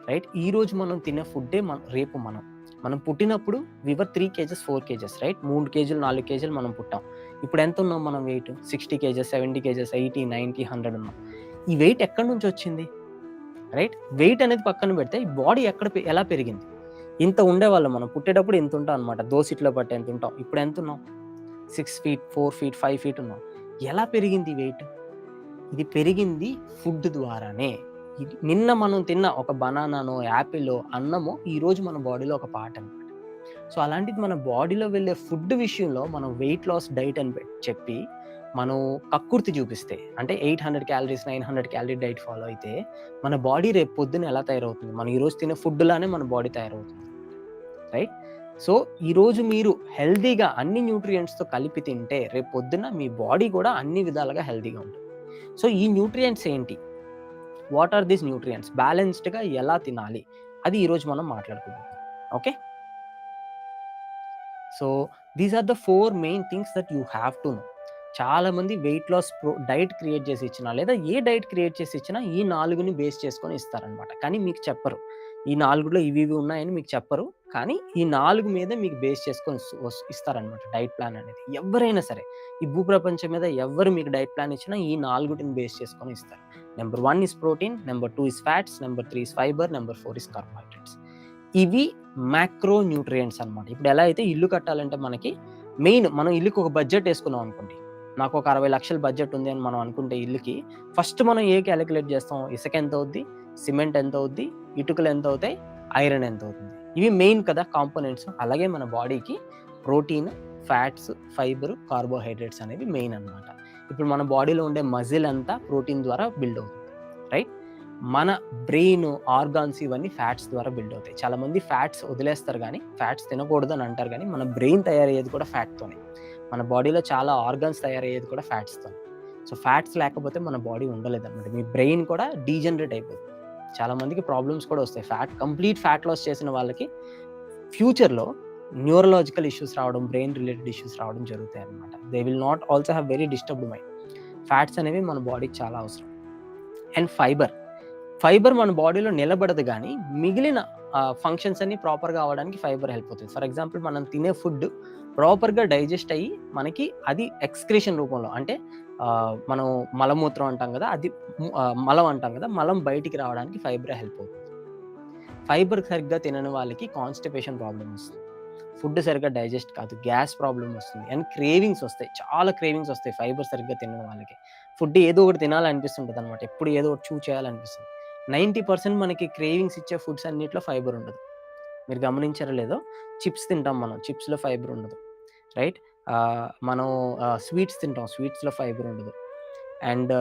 రైట్? ఈరోజు మనం తినే ఫుడ్డే రేపు మనం. మనం పుట్టినప్పుడు వి వర్ 3 కేజెస్, 4 కేజెస్. రైట్? 3 కేజీలు, 4 కేజీలు మనం పుట్టాం. ఇప్పుడు ఎంత ఉన్నాం మనం వెయిట్? 60 కేజెస్, 70 కేజెస్, 80, 90, 100 ఉన్నాం. ఈ వెయిట్ ఎక్కడి నుంచి వచ్చింది? రైట్? వెయిట్ అనేది పక్కన పెడితే ఈ బాడీ ఎలా పెరిగింది? ఇంత ఉండేవాళ్ళం మనం. పుట్టేటప్పుడు ఇంత ఉంటాం అనమాట. దోసిట్లో పట్టి ఎంత ఉంటాం. ఇప్పుడు ఎంత ఉన్నాం? 6 ఫీట్, 4 ఫీట్, 5 ఫీట్ ఉన్నాం. ఎలా పెరిగింది వెయిట్? ఇది పెరిగింది ఫుడ్ ద్వారానే. నిన్న మనం తిన్న ఒక బనానానో, యాపిలో, అన్నమో ఈరోజు మన బాడీలో ఒక పార్ట్ అనమాట. సో, అలాంటిది మన బాడీలో వెళ్ళే ఫుడ్ విషయంలో మనం వెయిట్ లాస్ డైట్ అని చెప్పి మనం కక్కుర్తి చూపిస్తే అంటే 800 క్యాలరీస్, 900 క్యాలరీ డైట్ ఫాలో అయితే మన బాడీ రేపు పొద్దున ఎలా తయారవుతుంది? మనం ఈరోజు తినే ఫుడ్ లానే మన బాడీ తయారవుతుంది. రైట్? సో, ఈరోజు మీరు హెల్తీగా అన్ని న్యూట్రియంట్స్‌తో కలిపి తింటే రేపు పొద్దున మీ బాడీ కూడా అన్ని విధాలుగా హెల్తీగా ఉంటుంది. సో, ఈ న్యూట్రియంట్స్ ఏంటి? What are these nutrients? బ్యాలెన్స్డ్‌గా ఎలా తినాలి? అది ఈరోజు మనం మాట్లాడుకుందాం. Okay? So, these are the 4 main things that you have to know. చాలా మంది వెయిట్ లాస్ డైట్ క్రియేట్ చేసి ఇచ్చినా, లేదా ఏ డైట్ క్రియేట్ చేసి ఇచ్చినా ఈ 4ని బేస్ చేసుకొని ఇస్తారనమాట. కానీ మీకు చెప్పరు. ఈ 4లో ఇవి ఉన్నాయని మీకు చెప్పరు. కానీ ఈ 4 మీదే మీకు బేస్ చేసుకొని ఇస్తారనమాట డైట్ ప్లాన్ అనేది. ఎవ్వరైనా సరే, ఈ భూప్రపంచం మీద ఎవ్వరు మీకు డైట్ ప్లాన్ ఇచ్చినా ఈ 4టిని బేస్ చేసుకొని ఇస్తారు. Number 1 is protein, number 2 is fats, number 3 is fibre, number 4 is carbohydrates. ఇవి మ్యాక్రో న్యూట్రియంట్స్ అనమాట. ఇప్పుడు ఎలా అయితే ఇల్లు కట్టాలంటే మనకి మెయిన్ మనం ఇల్లుకి ఒక బడ్జెట్ వేసుకున్నాం అనుకోండి. నాకు ఒక 60,00,000 బడ్జెట్ ఉంది అని మనం అనుకుంటే ఇల్లుకి ఫస్ట్ మనం క్యాలిక్యులేట్ చేస్తాం? ఇసుక ఎంత అవుద్ది? సిమెంట్ ఎంత అవుద్ది? ఇటుకలు ఎంత అవుతాయి? ఐరన్ ఎంత అవుతుంది? ఇవి మెయిన్ కదా కాంపోనెంట్స్. అలాగే మన బాడీకి ప్రోటీన్, ఫ్యాట్స్, ఫైబర్, కార్బోహైడ్రేట్స్ అనేవి మెయిన్ అనమాట. ఇప్పుడు మన బాడీలో ఉండే మజిల్ అంతా ప్రోటీన్ ద్వారా బిల్డ్ అవుతుంది. రైట్? మన బ్రెయిన్, ఆర్గాన్స్ ఇవన్నీ ఫ్యాట్స్ ద్వారా బిల్డ్ అవుతాయి. చాలా మంది ఫ్యాట్స్ వదిలేస్తారు గానీ, ఫ్యాట్స్ తినకూడదు అని అంటారు గానీ, మన బ్రెయిన్ తయారయ్యేది కూడా ఫ్యాట్‌తోనే. మన బాడీలో చాలా ఆర్గాన్స్ తయారయ్యేది కూడా ఫ్యాట్స్‌తోనే. సో, ఫ్యాట్స్ లేకపోతే మన బాడీ ఉండలేదన్నమాట. మీ బ్రెయిన్ కూడా డీజనరేట్ అయిపోతుంది. చాలా మందికి ప్రాబ్లమ్స్ కూడా వస్తాయి. కంప్లీట్ ఫ్యాట్ లాస్ చేసిన వాళ్ళకి ఫ్యూచర్‌లో న్యూరలాజికల్ ఇష్యూస్ రావడం, బ్రెయిన్ రిలేటెడ్ ఇష్యూస్ రావడం జరుగుతాయన్నమాట. They will not also have very disturbed mind. Fats అనేవి మన బాడీకి చాలా అవసరం. అండ్ ఫైబర్ మన బాడీలో నిలబడదు గానీ, మిగిలిన ఫంక్షన్స్ అన్నీ ప్రాపర్‌గా అవ్వడానికి ఫైబర్ హెల్ప్ అవుతుంది. ఫర్ ఎగ్జాంపుల్ మనం తినే ఫుడ్ ప్రాపర్‌గా డైజెస్ట్ అయ్యి, మనకి అది ఎక్స్‌క్రీషన్ రూపంలో అంటే మనం మలమూత్రం అంటాం గదా! అది మలం అంటాం గదా! మలం బయటికి రావడానికి ఫైబరే హెల్ప్ అవుతుంది. ఫైబర్ సరిగ్గా తినని వాళ్ళకి కాన్‌స్టిపేషన్ ప్రాబ్లమ్ వస్తుంది. ఫుడ్ సరిగ్గా డైజెస్ట్ కాదు. గ్యాస్ ప్రాబ్లమ్ వస్తుంది. అండ్ క్రేవింగ్స్ వస్తాయి. చాలా క్రేవింగ్స్ వస్తాయి ఫైబర్ సరిగ్గా తినని వాళ్ళకి. ఫుడ్ ఏదో ఒకటి తినాలనిపిస్తుంటదనమాట. ఎప్పుడు ఏదో ఒకటి చేయాలనిపిస్తుంది. 90% మనకి క్రేవింగ్స్ ఇచ్చే ఫుడ్స్ అన్నిట్లో ఫైబర్ ఉండదు. మీరు గమనించారో లేదో చిప్స్ తింటాం మనం. చిప్స్‌లో ఫైబర్ ఉండదు. రైట్? మనం స్వీట్స్ తింటాం. స్వీట్స్‌లో ఫైబర్ ఉండదు. అండ్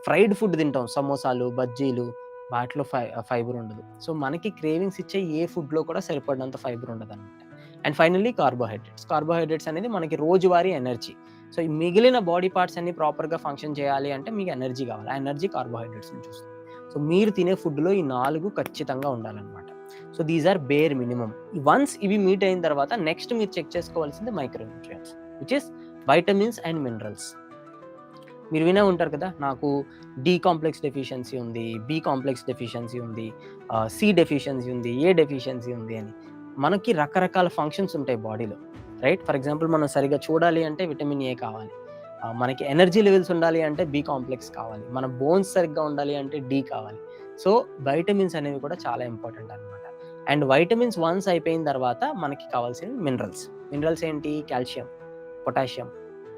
ఫ్రైడ్ ఫుడ్ తింటాం. సమోసాలు, బజ్జీలు వాటిలో ఫైబర్ ఉండదు. సో, మనకి క్రేవింగ్స్ ఇచ్చే ఏ ఫుడ్‌లో కూడా సరిపడినంత ఫైబర్ ఉండదనమాట. అండ్ ఫైనల్లీ కార్బోహైడ్రేట్స్ అనేది మనకి రోజువారీ ఎనర్జీ. సో ఈ మిగిలిన బాడీ పార్ట్స్ అన్ని ప్రాపర్గా ఫంక్షన్ చేయాలి అంటే మీకు ఎనర్జీ కావాలి. ఆ ఎనర్జీ కార్బోహైడ్రేట్స్ నుంచి వస్తుంది. సో మీరు తినే ఫుడ్లో ఈ 4 ఖచ్చితంగా ఉండాలన్నమాట. So these are bare minimum. Once ఇవి మీట్ అయిన తర్వాత నెక్స్ట్ మీరు చెక్ చేసుకోవాల్సింది micronutrients, which is vitamins and minerals. మీరు వినే ఉంటారు కదా, నాకు డి కాంప్లెక్స్ డెఫిషియన్సీ ఉంది, బి కాంప్లెక్స్ డెఫిషియన్సీ ఉంది, సి డెఫిషియన్సీ ఉంది, ఏ డెఫిషియన్సీ ఉంది అని. మనకి రకరకాల ఫంక్షన్స్ ఉంటాయి బాడీలో, రైట్? ఫర్ ఎగ్జాంపుల్ మనం సరిగా చూడాలి అంటే విటమిన్ ఏ కావాలి, మనకి ఎనర్జీ లెవెల్స్ ఉండాలి అంటే బి కాంప్లెక్స్ కావాలి, మన బోన్స్ సరిగ్గా ఉండాలి అంటే డి కావాలి. సో వైటమిన్స్ అనేవి కూడా చాలా ఇంపార్టెంట్ అనమాట. అండ్ వైటమిన్స్ వన్స్ అయిపోయిన తర్వాత మనకి కావాల్సినవి మినరల్స్ ఏంటి? Calcium, potassium,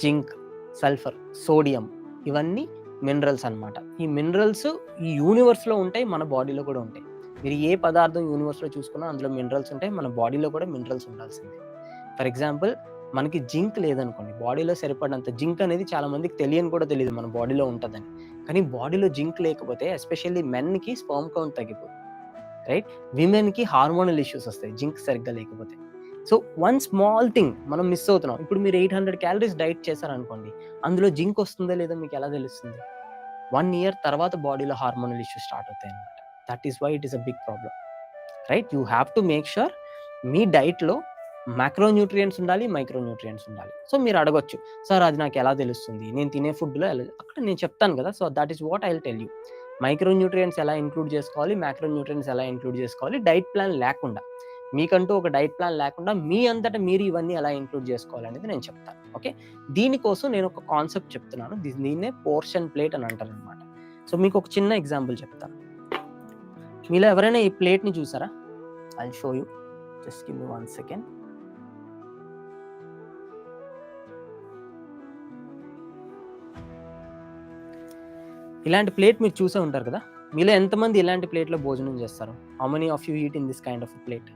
zinc, sulphur, sodium, ఇవన్నీ మినరల్స్ అన్నమాట. ఈ మినరల్స్ ఈ యూనివర్స్లో ఉంటాయి, మన బాడీలో కూడా ఉంటాయి. మీరు ఏ పదార్థం యూనివర్స్లో చూసుకున్నా అందులో మినరల్స్ ఉంటాయి, మన బాడీలో కూడా మినరల్స్ ఉండాల్సిందే. ఫర్ ఎగ్జాంపుల్ మనకి జింక్ లేదనుకోండి, బాడీలో సరిపడినంత జింక్ అనేది చాలా మందికి తెలియదు మన బాడీలో ఉంటుందని. కానీ బాడీలో జింక్ లేకపోతే ఎస్పెషల్లీ మెన్కి స్పర్మ్ కౌంట్ తగ్గిపోతుంది, రైట్? విమెన్కి హార్మోనల్ ఇష్యూస్ వస్తాయి జింక్ సరిగ్గా లేకపోతే. సో వన్ స్మాల్ థింగ్ మనం మిస్ అవుతున్నాం. ఇప్పుడు మీరు 800 క్యాలరీస్ డైట్ చేశారనుకోండి, అందులో జింక్ వస్తుందో లేదో మీకు ఎలా తెలుస్తుంది? 1 ఇయర్ తర్వాత బాడీలో హార్మోనల్ ఇష్యూస్ స్టార్ట్ అవుతాయి అనమాట. That is why it is a big problem, right? You have to make sure మీ డైట్లో మైక్రోన్యూట్రియంట్స్ ఉండాలి, మైక్రోన్యూట్రియంట్స్ ఉండాలి. సో మీరు అడగొచ్చు, సార్ అది నాకు ఎలా తెలుస్తుంది, నేను తినే ఫుడ్లో ఎలా? అక్కడ నేను చెప్తాను కదా. So that is what I will tell you. Micronutrients ఎలా ఇంక్లూడ్ చేసుకోవాలి, మ్యాక్రోన్యూట్రియంట్స్ ఎలా ఇంక్లూడ్ చేసుకోవాలి, డైట్ ప్లాన్ లేకుండా, మీకంటూ ఒక డైట్ ప్లాన్ లేకుండా మీ అంతటా మీరు ఇవన్నీ ఎలా ఇంక్లూడ్ చేసుకోవాలనేది నేను చెప్తాను. ఓకే, దీనికోసం నేను ఒక కాన్సెప్ట్ చెప్తున్నాను, దీన్నే పోర్షన్ ప్లేట్ అని అంటారు అనమాట. సో మీకు ఒక చిన్న ఎగ్జాంపుల్ చెప్తాను. మీలో ఎవరైనా ఈ ప్లేట్ని చూసారా? I show you, just give me 1 second. ఇలాంటి ప్లేట్ మీరు చూసే ఉంటారు కదా. మీలో ఎంతమంది ఇలాంటి ప్లేట్లో భోజనం చేస్తారు? How many of you eat in this kind half plate?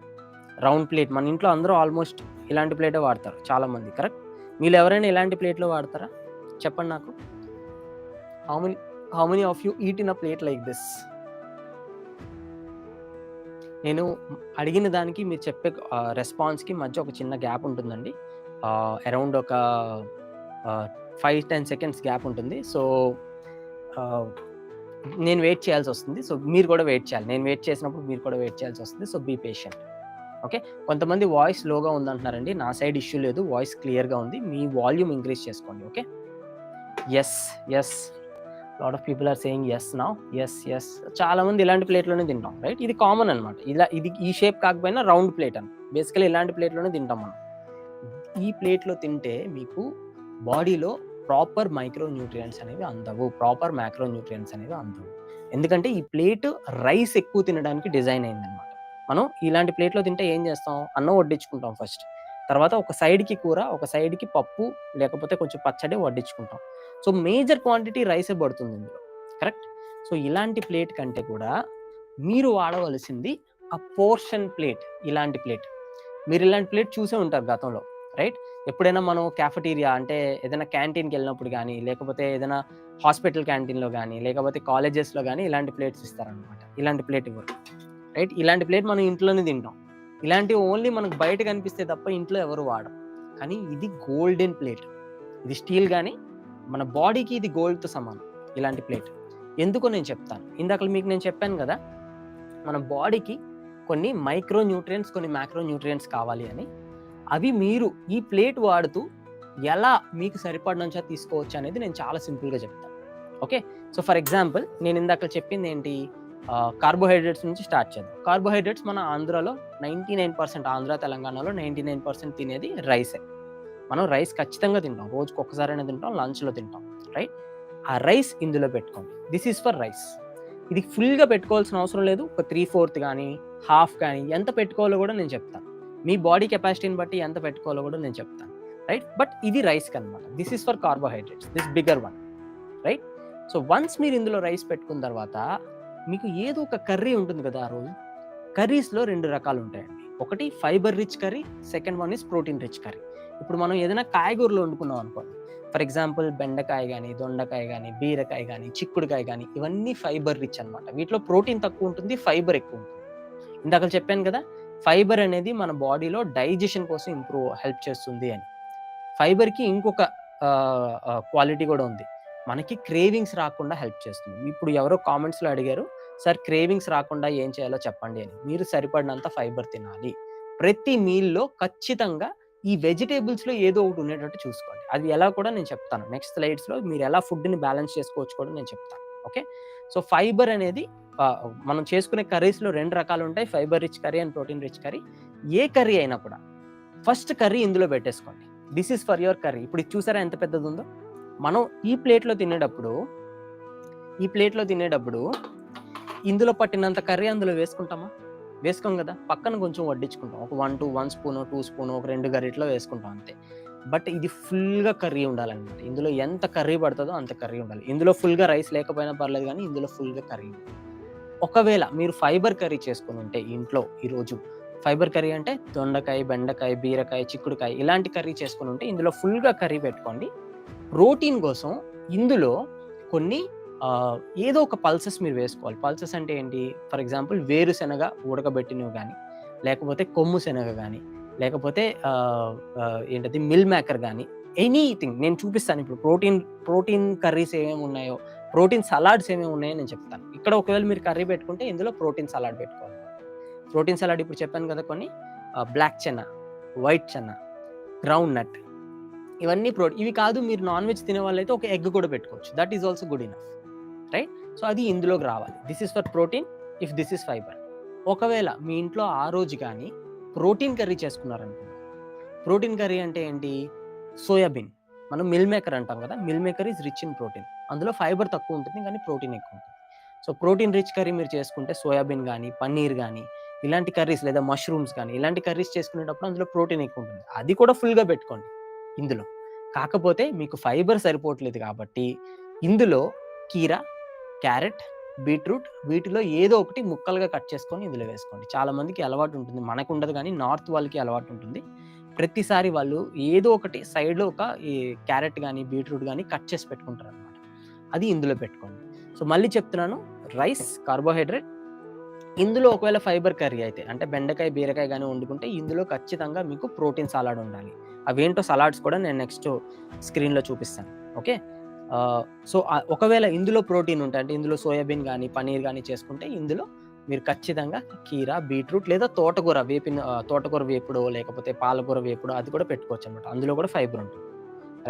Round plate. మన ఇంట్లో అందరూ ఆల్మోస్ట్ ఇలాంటి ప్లేటే వాడతారు చాలా మంది, కరెక్ట్? మీరు ఎవరైనా ఇలాంటి ప్లేట్లో వాడతారా? చెప్పండి నాకు. How many of you eat in a plate like this? నేను అడిగిన దానికి మీరు చెప్పే రెస్పాన్స్కి మధ్య ఒక చిన్న గ్యాప్ ఉంటుందండి. అరౌండ్ ఒక 5-10 సెకండ్స్ గ్యాప్ ఉంటుంది. సో నేను వెయిట్ చేయాల్సి వస్తుంది. సో మీరు కూడా వెయిట్ చేయాలి. నేను వెయిట్ చేసినప్పుడు మీరు కూడా వెయిట్ చేయాల్సి వస్తుంది. So be patient. ఓకే, కొంతమంది వాయిస్ లోగా ఉందంటున్నారండి. నా సైడ్ ఇష్యూ లేదు, వాయిస్ క్లియర్గా ఉంది. మీ వాల్యూమ్ ఇంక్రీజ్ చేసుకోండి. Okay, yes lot of people are saying yes now. Yes చాలా మంది ఇలాంటి ప్లేట్లోనే తింటాం, రైట్? ఇది కామన్ అనమాట. ఇది ఈ షేప్ కాకపోయినా రౌండ్ ప్లేట్ అని, బేసికలీ ఇలాంటి ప్లేట్లోనే తింటాం మనం. ఈ ప్లేట్లో తింటే మీకు బాడీలో ప్రాపర్ మైక్రోన్యూట్రియంట్స్ అనేవి అందవు, ప్రాపర్ మ్యాక్రోన్యూట్రియంట్స్ అనేవి అందవు. ఎందుకంటే ఈ ప్లేట్ రైస్ ఎక్కువ తినడానికి డిజైన్ అయిందనమాట. మనం ఇలాంటి ప్లేట్లో తింటే ఏం చేస్తాం? అన్నం వడ్డించుకుంటాం ఫస్ట్, తర్వాత ఒక సైడ్కి కూర, ఒక సైడ్కి పప్పు, లేకపోతే కొంచెం పచ్చడి వడ్డించుకుంటాం. సో మేజర్ క్వాంటిటీ రైసే పడుతుంది ఇందులో, కరెక్ట్? సో ఇలాంటి ప్లేట్ కంటే కూడా మీరు వాడవలసింది ఆ పోర్షన్ ప్లేట్. ఇలాంటి ప్లేట్ మీరు ఇలాంటి ప్లేట్ చూసే ఉంటారు గతంలో, రైట్? ఎప్పుడైనా మనం క్యాఫెటీరియా అంటే ఏదైనా క్యాంటీన్కి వెళ్ళినప్పుడు కానీ, లేకపోతే ఏదైనా హాస్పిటల్ క్యాంటీన్లో కానీ, లేకపోతే కాలేజెస్లో కానీ ఇలాంటి ప్లేట్స్ ఇస్తారనమాట. ఇలాంటి ప్లేట్ ఇవ్వరు, రైట్? ఇలాంటి ప్లేట్ మనం ఇంట్లోనే తింటాం. ఇలాంటివి ఓన్లీ మనకు బయట కనిపిస్తే తప్ప ఇంట్లో ఎవరు వాడరు. కానీ ఇది గోల్డెన్ ప్లేట్, ఇది స్టీల్, కానీ మన బాడీకి ఇది గోల్డ్తో సమానం ఇలాంటి ప్లేట్. ఎందుకో నేను చెప్తాను. ఇందాక మీకు నేను చెప్పాను కదా, మన బాడీకి కొన్ని మైక్రోన్యూట్రియంట్స్, కొన్ని మ్యాక్రోన్యూట్రియంట్స్ కావాలి అని. అవి మీరు ఈ ప్లేట్ వాడుతూ ఎలా మీకు సరిపడినంత తీసుకోవచ్చు అనేది నేను చాలా సింపుల్గా చెప్తాను. ఓకే, సో ఫర్ ఎగ్జాంపుల్ నేను ఇందాక చెప్పింది ఏంటి? కార్బోహైడ్రేట్స్ నుంచి స్టార్ట్ చేద్దాం. కార్బోహైడ్రేట్స్ మన ఆంధ్రాలో 99%, ఆంధ్ర తెలంగాణలో 99% తినేది రైసే. మనం రైస్ ఖచ్చితంగా తింటాం, రోజుకి ఒక్కసారైనా తింటాం, లంచ్లో తింటాం, రైట్? ఆ రైస్ ఇందులో పెట్టుకోండి. This is for rice. ఇది ఫుల్గా పెట్టుకోవాల్సిన అవసరం లేదు. ఒక 3/4 కానీ, హాఫ్ కానీ, ఎంత పెట్టుకోవాలో కూడా నేను చెప్తాను. మీ బాడీ కెపాసిటీని బట్టి ఎంత పెట్టుకోవాలో కూడా నేను చెప్తాను, రైట్? బట్ ఇది రైస్కి అనమాట. This is for carbohydrates, this bigger one, right? So once మీరు ఇందులో రైస్ పెట్టుకున్న తర్వాత మీకు ఏదో ఒక కర్రీ ఉంటుంది కదా. ఆ రోజు కర్రీస్లో 2 రకాలు ఉంటాయండి. ఒకటి fibre rich curry, second one is protein rich curry. ఇప్పుడు మనం ఏదైనా కాయగూరలు వండుకున్నాం అనుకోండి, ఫర్ ఎగ్జాంపుల్ బెండకాయ కానీ, దొండకాయ కానీ, బీరకాయ కానీ, చిక్కుడుకాయ కానీ, ఇవన్నీ ఫైబర్ రిచ్ అనమాట. వీటిలో ప్రోటీన్ తక్కువ ఉంటుంది, ఫైబర్ ఎక్కువ ఉంటుంది. ఇందాక చెప్పాను కదా, ఫైబర్ అనేది మన బాడీలో డైజెషన్ కోసం హెల్ప్ చేస్తుంది అని. ఫైబర్‌కి ఇంకొక క్వాలిటీ కూడా ఉంది. మనకి క్రేవింగ్స్ రాకుండా హెల్ప్ చేస్తుంది. ఇప్పుడు ఎవరో కామెంట్స్‌లో అడిగారు, "సార్ క్రేవింగ్స్ రాకుండా ఏం చేయాలో చెప్పండి" అని. మీరు సరిపడినంత ఫైబర్ తినాలి. ప్రతి మీల్‌లో ఖచ్చితంగా ఈ వెజిటబుల్స్‌లో ఏదో ఒకటి ఉండేటట్టు చూసుకోండి. అది ఎలా కూడా నేను చెప్తాను. నెక్స్ట్ స్లైడ్స్‌లో మీరు ఎలా ఫుడ్‌ని బ్యాలెన్స్ చేసుకోవచ్చు కూడా నేను చెప్తాను. ఓకే. సో ఫైబర్ అనేది మనం చేసుకునే కర్రీస్‌లో 2 రకాలు ఉంటాయి. Fibre rich curry and protein rich curry. A curry అయినా కూడా ఫస్ట్ కర్రీ ఇందులో పెట్టేసుకోండి. This is for your curry. ఇప్పుడు ఇది చూసారా ఎంత పెద్దదుందో? మనం ఈ ప్లేట్‌లో తినేటప్పుడు ఇందులో పట్టినంత కర్రీ అందులో వేసుకుంటామా? వేసుకోం గదా! పక్కన కొంచెం వడ్డించుకుంటాం. ఒక 1 స్పూనో, 2 స్పూనో, ఒక 2 గరిటెలో వేసుకుంటాం అంతే. బట్ ఇది ఫుల్‌గా కర్రీ ఉండాలన్నమాట. ఇందులో ఎంత కర్రీ పడతదో అంత కర్రీ ఉండాలి. ఇందులో ఫుల్‌గా రైస్ లేకపోయినా పర్లేదు గానీ, ఇందులో ఫుల్‌గా కర్రీ ఉండాలి. ఒకవేళ మీరు ఫైబర్ కర్రీ చేసుకొనుంటే ఇంట్లో ఈరోజు ఫైబర్ కర్రీ అంటే దొండకాయ, బెండకాయ, బీరకాయ, చిక్కుడుకాయ ఇలాంటి కర్రీ చేసుకొనుంటే ఇందులో ఫుల్‌గా కర్రీ పెట్టుకోండి. ప్రోటీన్ కోసం ఇందులో కొన్ని ఏదో ఒక పల్సెస్ మీరు వేసుకోవాలి. పల్సెస్ అంటే ఏంటి? ఫర్ ఎగ్జాంపుల్ వేరుశెనగ ఉడకబెట్టినవి గానీ, లేకపోతే కొమ్ము శనగ గానీ, లేకపోతే ఏంటది మిల్ మేకర్ గానీ, ఎనీథింగ్ నేను చూపిస్తాను ఇప్పుడు ప్రోటీన్ కర్రీస్ ఏమేమి ఉన్నాయో, ప్రోటీన్ సలాడ్స్ ఏమేమి ఉన్నాయో నేను చెప్తాను. ఇక్కడ ఒకవేళ మీరు కర్రీ పెట్టుకుంటే ఇందులో ప్రోటీన్ సలాడ్ పెట్టుకోవాలి. ప్రోటీన్ సలాడ్ ఇప్పుడు చెప్పాను కదా కొన్ని black chana, white chana, groundnut ఇవన్నీ ఇవి కాదు మీరు నాన్ వెజ్ తినే వాళ్ళైతే ఒక ఎగ్ కూడా పెట్టుకోవచ్చు. That is also good enough. Right? So అది ఇందులోకి రావాలి. This is for protein, if this is fibre. ఒకవేళ మీ ఇంట్లో ఆ రోజు కానీ ప్రోటీన్ కర్రీ చేసుకున్నారనుకోండి. ప్రోటీన్ కర్రీ అంటే ఏంటి? సోయాబీన్. మనం మిల్ మేకర్ అంటాం కదా! Meal maker is rich in protein. అందులో ఫైబర్ తక్కువ ఉంటుంది కానీ ప్రోటీన్ ఎక్కువ ఉంటుంది. సో ప్రోటీన్ రిచ్ కర్రీ మీరు చేసుకుంటే సోయాబీన్ గానీ, పన్నీర్ గానీ, ఇలాంటి కర్రీస్ లేదా మష్రూమ్స్ గానీ, ఇలాంటి కర్రీస్ చేసుకునేటప్పుడు అందులో ప్రోటీన్ ఎక్కువ ఉంటుంది. అది కూడా ఫుల్‌గా పెట్టుకోండి ఇందులో. కాకపోతే మీకు ఫైబర్ సరిపోవట్లేదు కాబట్టి ఇందులో కీర, క్యారెట్, బీట్రూట్ వీటిలో ఏదో ఒకటి ముక్కలుగా కట్ చేసుకొని ఇందులో వేసుకోండి. చాలా మందికి అలవాటు ఉంటుంది. మనకుండదు గానీ నార్త్ వాళ్ళకి అలవాటు ఉంటుంది. ప్రతిసారి వాళ్ళు ఏదో ఒకటి సైడ్‌లో ఈ క్యారెట్ గానీ, బీట్రూట్ గానీ కట్ చేసి పెట్టుకుంటారనమాట. అది ఇందులో పెట్టుకోండి. సో మళ్ళీ చెప్తున్నాను, రైస్ కార్బోహైడ్రేట్. ఇందులో ఒకవేళ ఫైబర్ కర్రీ అయితే అంటే బెండకాయ, బీరకాయ గానీ వండుకుంటే ఇందులో ఖచ్చితంగా మీకు ప్రోటీన్ సలాడ్ ఉండాలి. అవేంటో సలాడ్స్ కూడా నేను నెక్స్ట్ స్క్రీన్‌లో చూపిస్తాను. ఓకే. సో ఒకవేళ ఇందులో ప్రోటీన్ ఉంటే అంటే ఇందులో సోయాబీన్ గానీ, పన్నీర్ గానీ చేసుకుంటే ఇందులో మీరు ఖచ్చితంగా కీర, బీట్రూట్ లేదా తోటకూర వేపుడో లేకపోతే పాలకూర వేపుడో అది కూడా పెట్టుకోవచ్చనమాట. అందులో కూడా ఫైబర్ ఉంటుంది.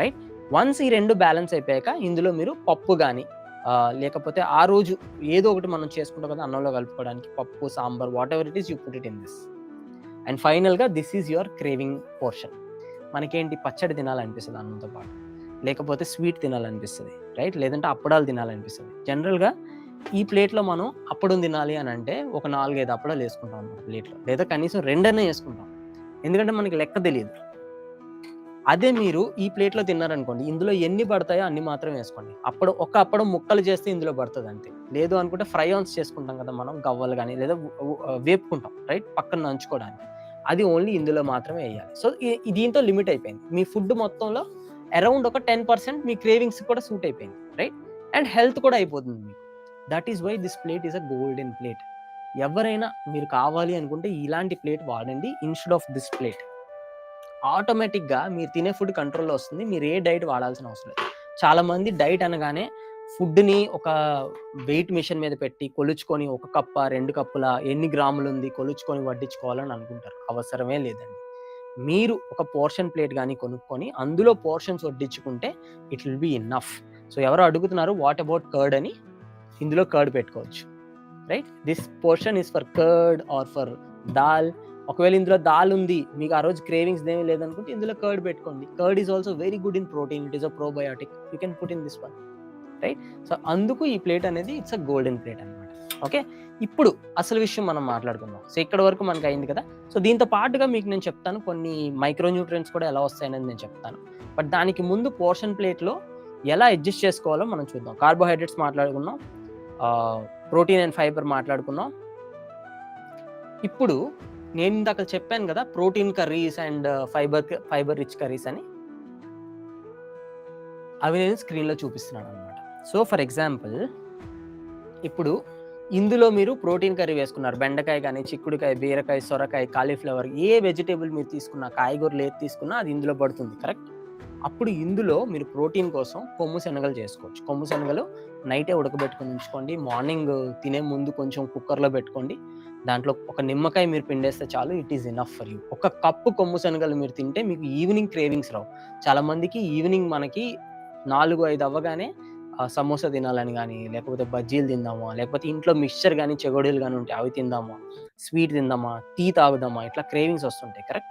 రైట్? వన్స్ ఈ 2 బ్యాలెన్స్ అయిపోయాక ఇందులో మీరు పప్పు గానీ, లేకపోతే ఆ రోజు ఏదో ఒకటి మనం చేసుకుంటాం కదా అన్నంలో కలుపుకోవడానికి పప్పు, sambar whatever it is you put it in this. And ఫైనల్‌గా this is your craving portion. మనకేంటి పచ్చడి తినాలనిపిస్తది అన్నంతో పాటు. లేకపోతే స్వీట్ తినాలనిపిస్తది. రైట్? లేదంటే అప్పడాలు తినాలనిపిస్తది. జనరల్‌గా ఈ ప్లేట్‌లో మనం అప్పడం తినాలి అనంటే ఒక 4, 5 అప్పడాలు ఏసుకుంటాం అన్నమాట ప్లేట్‌లో. లేదా కనీసం 2 అన్నా ఏసుకుంటాం. ఎందుకంటే మనకి లెక్క తెలీదు. అదే మీరు ఈ ప్లేట్‌లో తిన్నారనుకోండి, ఇందులో ఎన్ని పడతాయో అన్ని మాత్రమే ఏసుకోండి. ఒక అప్పడం ముక్కలు చేస్తే ఇందులో పడతది అంతే. లేదు అనుకుంటే ఫ్రై ఆన్స్ చేసుకుంటాం కదా మనం గవ్వలు గాని లేదా వేపుకుంటాం. రైట్? పక్కన నంచుకోవడానికి. అది ఓన్లీ ఇందులో మాత్రమే ఎయ్యాలి. సో దీంతో లిమిట్ అయిపోయింది. మీ ఫుడ్ మొత్తంలో అరౌండ్ ఒక 10% మీ క్రేవింగ్స్‌కి కూడా సూట్ అయిపోయింది. రైట్? అండ్ హెల్త్ కూడా అయిపోతుంది మీకు. That is why this plate is a golden plate. ఎవరైనా మీరు కావాలి అనుకుంటే ఇలాంటి ప్లేట్ వాడండి ఇన్‌స్టెడ్ ఆఫ్ దిస్ ప్లేట్. ఆటోమేటిక్‌గా మీరు తినే ఫుడ్ కంట్రోల్‌లో వస్తుంది. మీరు ఏ డైట్ వాడాల్సిన అవసరం లేదు. చాలామంది డైట్ అనగానే ఫుడ్‌ని ఒక వెయిట్ మెషిన్ మీద పెట్టి కొలుచుకొని 1 కప్పా, 2 కప్పుల ఎన్ని గ్రాములుంది కొలుచుకొని వడ్డించుకోవాలని అనుకుంటారు. అవసరమే లేదండి. మీరు ఒక పోర్షన్ ప్లేట్ గాని కొనుక్కొని అందులో పోర్షన్స్ వడ్డించుకుంటే it will be enough. So ఎవరో అడుగుతున్నారు వాట్ అబౌట్ కర్డ్ అని. ఇందులో కర్డ్ పెట్టుకోవచ్చు. Right? This portion is for curd or for dal. ఒకవేళ ఇందులో దాల్ ఉంది, మీకు ఆ రోజు క్రేవింగ్స్ ఏమీ లేదనుకుంటే ఇందులో కర్డ్ పెట్టుకోండి. Curd is also very good in protein. It is a probiotic. You can put in this one. Right? So అందుకు ఈ ప్లేట్ అనేది ఇట్స్ అ గోల్డెన్ ప్లేట్ అన్నమాట. ఓకే. ఇప్పుడు అసలు విషయం మనం మాట్లాడుకుందాం. సో ఇక్కడ వరకు మనకు అయింది కదా. సో దీంతో పాటుగా మీకు నేను చెప్తాను కొన్ని మైక్రో న్యూట్రియంట్స్ కూడా ఎలా వస్తాయనేది నేను చెప్తాను. బట్ దానికి ముందు పోర్షన్ ప్లేట్‌లో ఎలా అడ్జస్ట్ చేసుకోవాలో మనం చూద్దాం. కార్బోహైడ్రేట్స్ మాట్లాడుకున్నాం. ప్రోటీన్ అండ్ ఫైబర్ మాట్లాడుకున్నాం. ఇప్పుడు నేను ఇందాక చెప్పాను కదా protein curries and fibre rich curries అని. అవి నేను స్క్రీన్‌లో చూపిస్తున్నాను అన్నమాట. సో ఫర్ ఎగ్జాంపుల్ ఇప్పుడు ఇందులో మీరు ప్రోటీన్ కర్రీ వేసుకున్నారు. బెండకాయ గాని, చిక్కుడుకాయ, బీరకాయ, సొరకాయ, కాలీఫ్లవర్ ఏ వెజిటబుల్ మీరు తీసుకున్నా, కాయగూరలు ఏది తీసుకున్నా అది ఇందులో పడుతుంది. కరెక్ట్? అప్పుడు ఇందులో మీరు ప్రోటీన్ కోసం కొమ్ము శనగలు చేసుకోవచ్చు. కొమ్ము శనగలు నైటే ఉడకబెట్టుకొని ఉంచుకోండి. మార్నింగ్ తినే ముందు కొంచెం కుక్కర్‌లో పెట్టుకోండి. దాంట్లో ఒక నిమ్మకాయ మీరు పిండేస్తే చాలు. It is enough for you. ఒక కప్పు కొమ్ము శనగలు మీరు తింటే మీకు ఈవినింగ్ క్రేవింగ్స్ రావు. చాలా మందికి ఈవినింగ్ మనకి 4, 5 అవ్వగానే సమోసా తినాలని గానీ, లేకపోతే బజ్జీలు తిందామా, లేకపోతే ఇంట్లో మిక్స్చర్ గానీ, చెకోడీలు గానీ ఉంటే అవి తిందామా, స్వీట్ తిందామా, టీ తాగుదామా, ఇట్లా క్రేవింగ్స్ వస్తుంటాయి. కరెక్ట్?